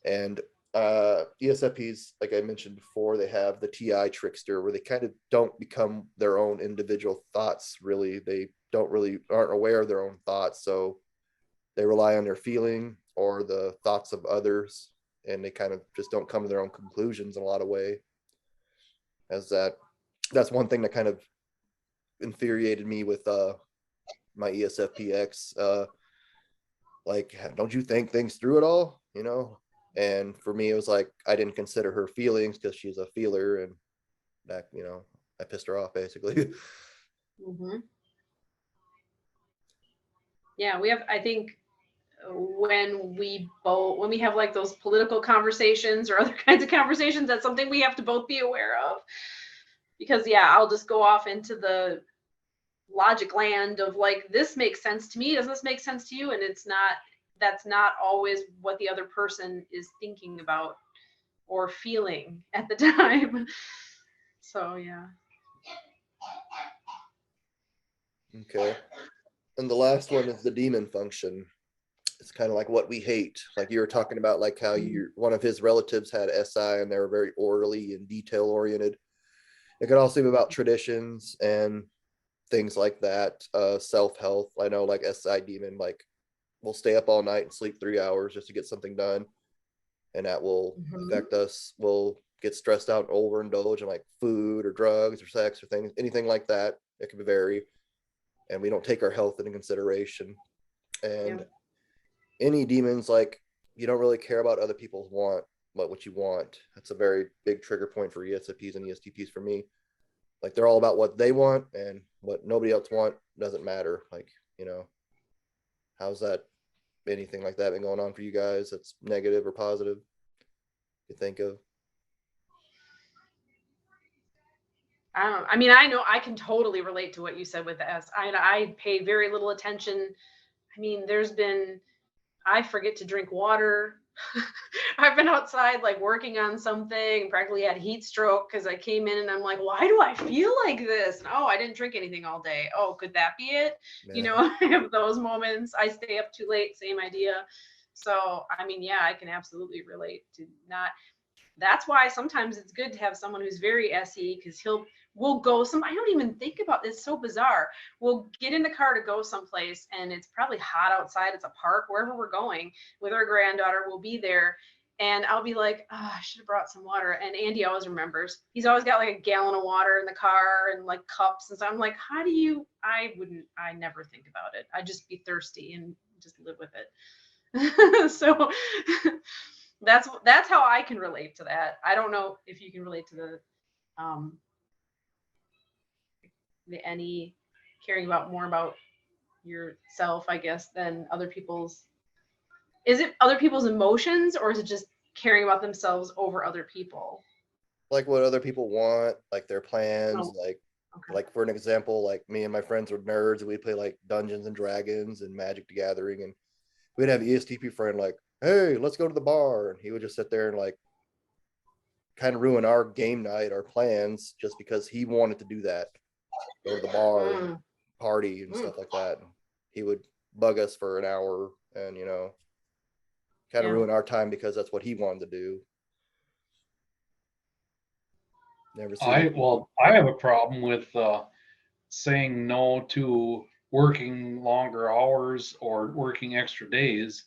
And ESFPs, like I mentioned before, they have the TI trickster, where they kind of don't become their own individual thoughts, really. They aren't aware of their own thoughts, so they rely on their feeling or the thoughts of others, and they kind of just don't come to their own conclusions in a lot of way. That's one thing that kind of infuriated me with my ESFPX. Like, don't you think things through at all? You know? And for me, it was like I didn't consider her feelings because she's a feeler, and that, you know, I pissed her off basically. Mm-hmm. Yeah, we have, I think when we have like those political conversations or other kinds of conversations, that's something we have to both be aware of. Because yeah, I'll just go off into the logic land of like, this makes sense to me, does this make sense to you? And that's not always what the other person is thinking about or feeling at the time. So yeah. Okay. And the last one is the demon function. It's kind of like what we hate. Like you were talking about, like how one of his relatives had SI and they were very orderly and detail oriented. It could also be about traditions and things like that. Self-health. I know like SI demon, like we'll stay up all night and sleep 3 hours just to get something done. And that will affect us. We'll get stressed out and overindulge in like food or drugs or sex or things, anything like that. It could vary. And we don't take our health into consideration. And any demons, like you don't really care about other people's what you want. That's a very big trigger point for ESFPs and ESTPs for me. Like they're all about what they want, and what nobody else want doesn't matter. Like, you know, how's that, anything like that been going on for you guys that's negative or positive you think of? I mean, I know I can totally relate to what you said with the S. I pay very little attention. I mean, I forget to drink water. I've been outside like working on something, practically had heat stroke because I came in and I'm like, why do I feel like this? And, oh, I didn't drink anything all day. Oh, could that be it? Yeah. You know, I have those moments. I stay up too late, same idea. So, I mean, yeah, I can absolutely relate to not. That's why sometimes it's good to have someone who's very SE, because we'll go I don't even think about this. It's so bizarre. We'll get in the car to go someplace and it's probably hot outside. It's a park, wherever we're going with our granddaughter. We'll be there and I'll be like, oh, I should have brought some water. And Andy always remembers. He's always got like a gallon of water in the car and like cups. And so I'm like, I never think about it. I'd just be thirsty and just live with it. So that's how I can relate to that. I don't know if you can relate to the any caring about more about yourself, I guess, than other people's. Is it other people's emotions, or is it just caring about themselves over other people? Like what other people want, like their plans. Oh, Like, okay. like for an example, like me and my friends were nerds and we play like Dungeons and Dragons and Magic the Gathering, and we'd have an ESTP friend like, hey, let's go to the bar, and he would just sit there and like kind of ruin our game night, our plans, just because he wanted to do that, go to the bar and party and stuff like that. And he would bug us for an hour and, you know, kind of ruin our time because that's what he wanted to do. Never seen I have a problem with saying no to working longer hours or working extra days,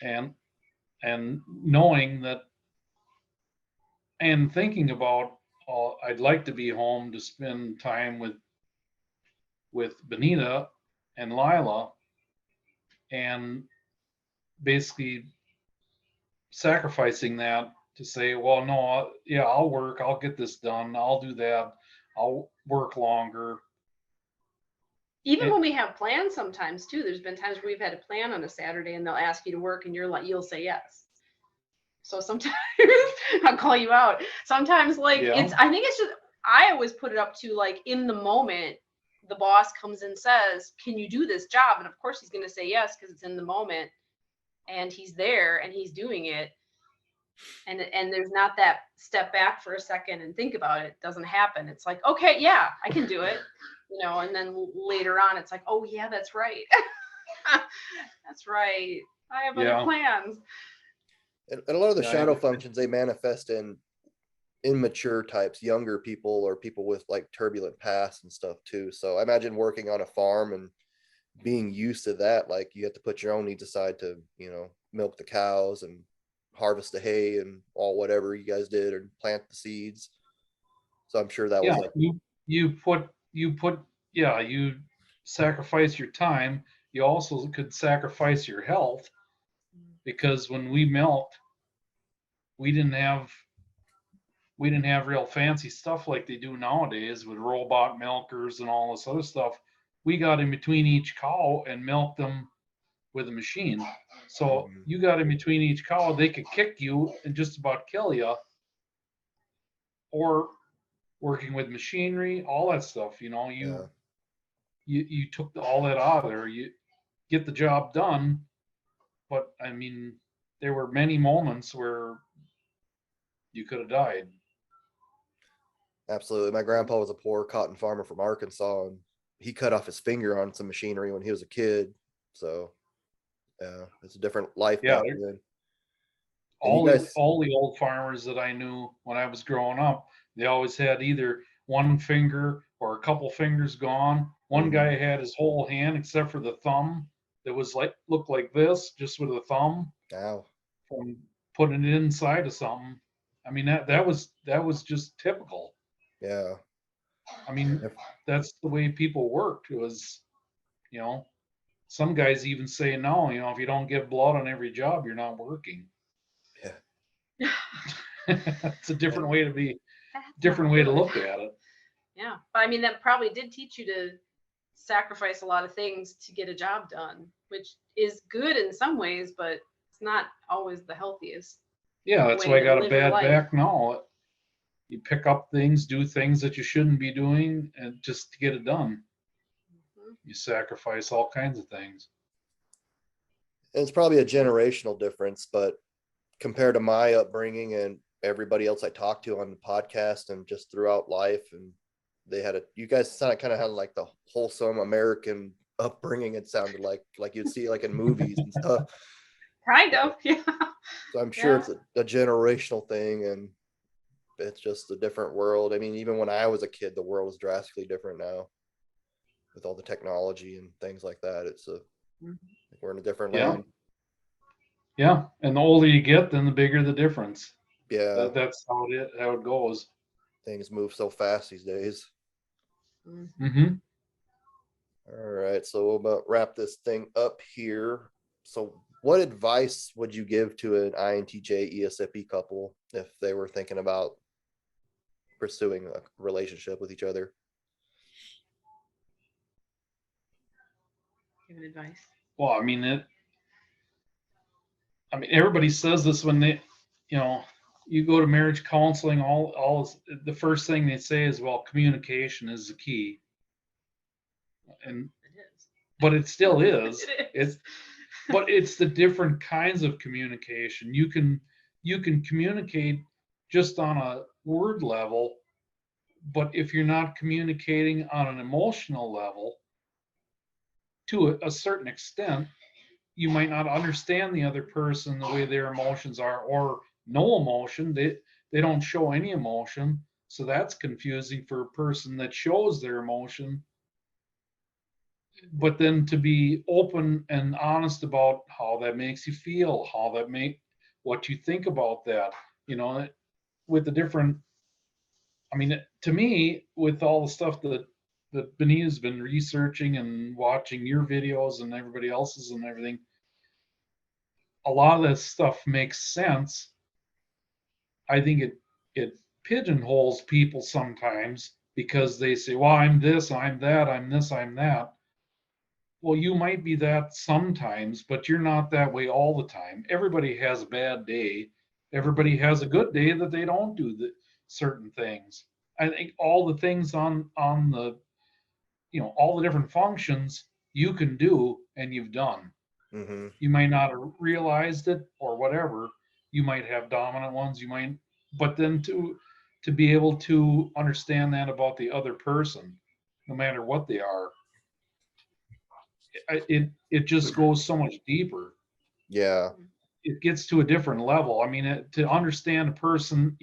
and knowing that and thinking about, I'd like to be home to spend time with Bonita and Lila, and basically sacrificing that to say, well, no, yeah, I'll work, I'll get this done, I'll do that, I'll work longer. Even when we have plans sometimes too, there's been times where we've had a plan on a Saturday and they'll ask you to work and you'll say yes. So sometimes I'll call you out. Sometimes like I think it's just, I always put it up to like in the moment, the boss comes and says, can you do this job? And of course he's going to say yes, because it's in the moment and he's there and he's doing it. And there's not that step back for a second and think about it. It doesn't happen. It's like, okay, yeah, I can do it. You know, and then later on it's like, oh yeah, that's right. That's right. I have other plans. And a lot of the shadow functions, they manifest in immature types, younger people, or people with like turbulent pasts and stuff too. So I imagine working on a farm and being used to that, like you have to put your own needs aside to, you know, milk the cows and harvest the hay and all whatever you guys did, or plant the seeds. So I'm sure that was like you sacrifice your time. You also could sacrifice your health, because when we milked, we didn't have real fancy stuff like they do nowadays with robot milkers and all this other stuff. We got in between each cow and milked them with a machine. So you got in between each cow, they could kick you and just about kill you. Or working with machinery, all that stuff, Yeah. you took all that out of there. You get the job done, but I mean, there were many moments where you could have died. Absolutely. My grandpa was a poor cotton farmer from Arkansas, and he cut off his finger on some machinery when he was a kid. So yeah, it's a different life Yeah, back then. And you guys, all the old farmers that I knew when I was growing up, they always had either one finger or a couple fingers gone. One guy had his whole hand except for the thumb that was like looked like this, just with a thumb ow, from putting it inside of something. I mean, that was just typical. yeah, I mean, that's the way people worked. It was, you know, some guys even say no, if you don't get blood on every job, you're not working. yeah. It's a different way to be, That's different not way to good. look at it. Yeah, but I mean, that probably did teach you to sacrifice a lot of things to get a job done, which is good in some ways, but it's not always the healthiest Yeah, that's way why I to got a live your bad life. back now. You pick up things, do things that you shouldn't be doing, and just to get it done. You sacrifice all kinds of things. And it's probably a generational difference, but compared to my upbringing and everybody else I talked to on the podcast and just throughout life, and you guys kind of had like the wholesome American upbringing. It sounded like you'd see like in movies and stuff. Kind of, yeah. So I'm sure it's a generational thing, and it's just a different world. I mean, even when I was a kid, the world is drastically different now with all the technology and things like that. We're in a different land. Yeah, and the older you get, then the bigger the difference. Yeah, That's how it goes. things move so fast these days. Mm-hmm. All right, so we'll about wrap this thing up here. So what advice would you give to an INTJ ESFP couple if they were thinking about pursuing a relationship with each other? Give advice. Well, I mean, everybody says this when they, you go to marriage counseling. The first thing they say is, well, communication is the key. And but it still is. But it's the different kinds of communication. You can communicate just on a word level, but if you're not communicating on an emotional level to a certain extent, you might not understand the other person the way their emotions are, or no emotion. They don't show any emotion, so that's confusing for a person that shows their emotion. But then to be open and honest about how that makes you feel, what you think about that, with the different. I mean, to me, with all the stuff that Bonita's been researching and watching your videos and everybody else's and everything, a lot of this stuff makes sense. I think it pigeonholes people sometimes because they say, well, I'm this, I'm that, I'm this, I'm that. Well, you might be that sometimes, but you're not that way all the time. Everybody has a bad day. Everybody has a good day that they don't do certain things. I think all the things on the, all the different functions you can do and you've done. Mm-hmm. You might not have realized it or whatever. You might have dominant ones. But then to be able to understand that about the other person, no matter what they are, it just goes so much deeper. Yeah. It gets to a different level. I mean, to understand a person,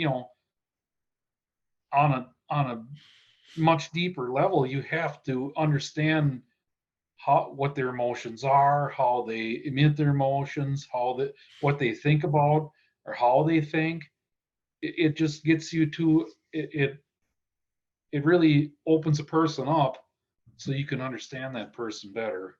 on a much deeper level, you have to understand what their emotions are, how they emit their emotions, what they think about or how they think. It just gets you to it. it really opens a person up so you can understand that person better.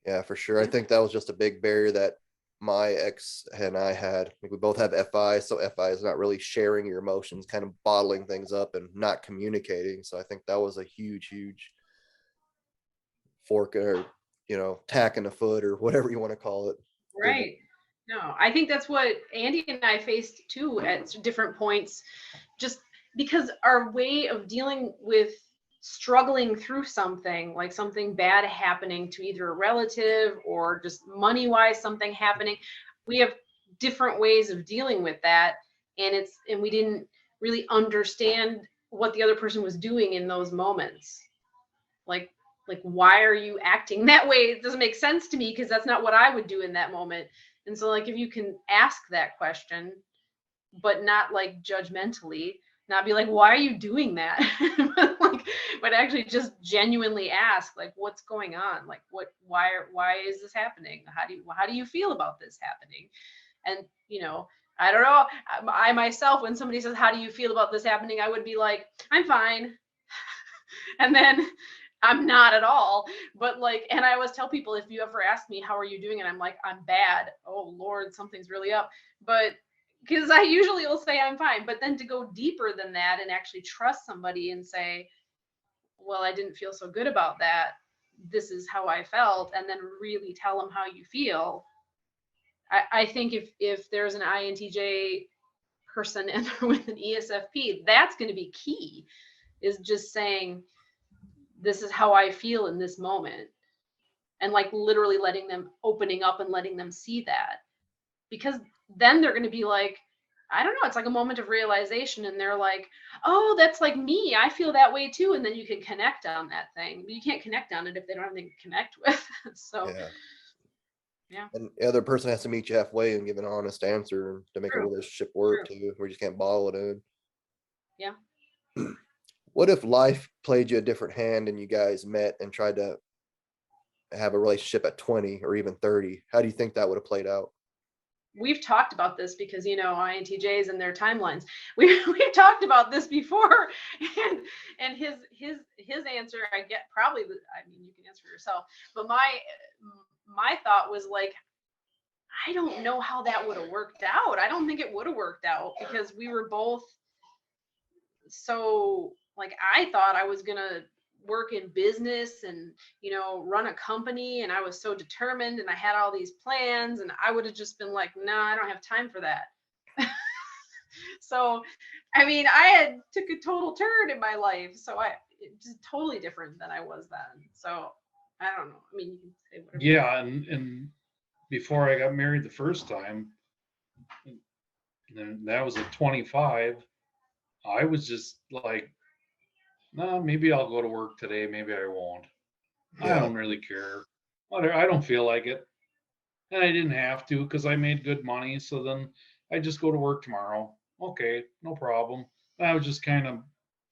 Yeah, for sure. I think that was just a big barrier that my ex and I had. Like, we both have FI, so FI is not really sharing your emotions, kind of bottling things up and not communicating. So I think that was a huge, huge fork, or tack in the foot, or whatever you want to call it. Right. No, I think that's what Andy and I faced too at different points, just because our way of dealing with struggling through something, like something bad happening to either a relative or just money wise, something happening, we have different ways of dealing with that. And we didn't really understand what the other person was doing in those moments. Like, why are you acting that way? It doesn't make sense to me, because that's not what I would do in that moment. And so, like, if you can ask that question, but not like judgmentally, not be like, why are you doing that? But actually just genuinely ask, like, what's going on? Like, why is this happening? How do you feel about this happening? And I don't know. I myself, when somebody says, how do you feel about this happening? I would be like, I'm fine. And then I'm not at all. But like, and I always tell people, if you ever ask me, how are you doing? And I'm like, I'm bad. Oh Lord, something's really up. But because I usually will say I'm fine. But then to go deeper than that and actually trust somebody and say, well, I didn't feel so good about that. This is how I felt. And then really tell them how you feel. I think if there's an INTJ person and with an ESFP, that's going to be key, is just saying, this is how I feel in this moment. And like literally opening up and letting them see that. Because then they're going to be like, I don't know, it's like a moment of realization. And they're like, oh, that's like me. I feel that way too. And then you can connect on that thing. But you can't connect on it if they don't have anything to connect with. So, yeah. And the other person has to meet you halfway and give an honest answer to make a relationship work too. We just can't bottle it in. Yeah. What if life played you a different hand and you guys met and tried to have a relationship at 20 or even 30? How do you think that would have played out? We've talked about this because, INTJs and their timelines. We've talked about this before, and his answer, I get probably, I mean, you can answer for yourself, but my thought was like, I don't know how that would have worked out. I don't think it would have worked out, because we were both so, like, I thought I was gonna work in business and run a company, and I was so determined and I had all these plans, and I would have just been like, no, I don't have time for that. So I mean, I took a total turn in my life, so it's totally different than I was then. So I don't know, I mean, you can say whatever. Yeah, and before I got married the first time, and that was at 25, I was just like, no, maybe I'll go to work today, maybe I won't. I don't really care. I don't feel like it. And I didn't have to, because I made good money. So then I just go to work tomorrow. Okay, no problem. I was just kind of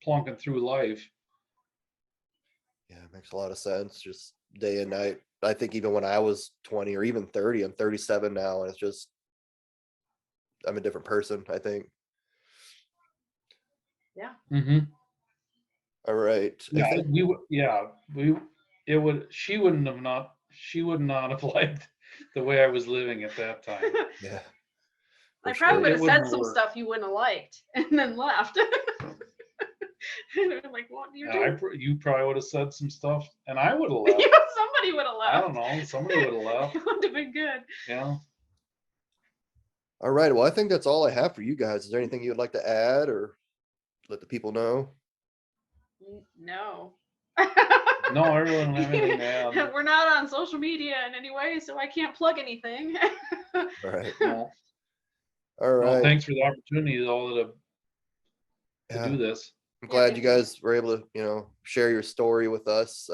plunking through life. Yeah, it makes a lot of sense. Just day and night. I think even when I was 20 or even 30, I'm 37 now, and it's just, I'm a different person, I think. Yeah. Mm-hmm. All right. Yeah, she would not have liked the way I was living at that time. Yeah. I probably would have said some work. stuff you wouldn't have liked and then left. Like, what do you do? You probably would have said some stuff, and I would have left. Somebody would have left. I don't know. Somebody would have left. It would have been good. Yeah. All right. Well, I think that's all I have for you guys. Is there anything you would like to add or let the people know? No. No, I really don't have anything to add. We're not on social media in any way, so I can't plug anything. All right. No. All right. Well, thanks for the opportunity to do this. I'm glad you guys were able to, share your story with us.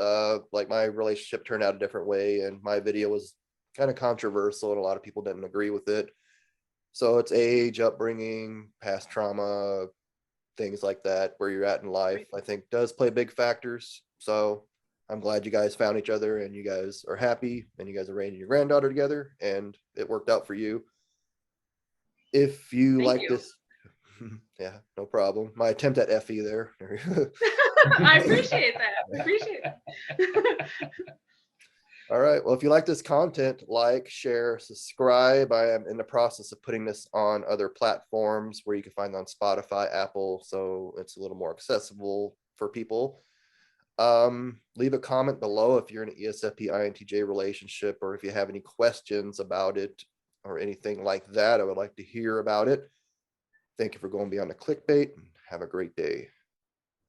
Like, my relationship turned out a different way, and my video was kind of controversial, and a lot of people didn't agree with it. So it's age, upbringing, past trauma, things like that, where you're at in life, I think does play big factors. So I'm glad you guys found each other and you guys are happy and you guys are raising your granddaughter together and it worked out for you. If you like this, Yeah, no problem. My attempt at FE there. I appreciate that. I appreciate that. All right. Well, if you like this content, like, share, subscribe. I am in the process of putting this on other platforms where you can find it on Spotify, Apple, so it's a little more accessible for people. Leave a comment below if you're in an ESFP INTJ relationship, or if you have any questions about it or anything like that. I would like to hear about it. Thank you for going beyond the clickbait, and have a great day.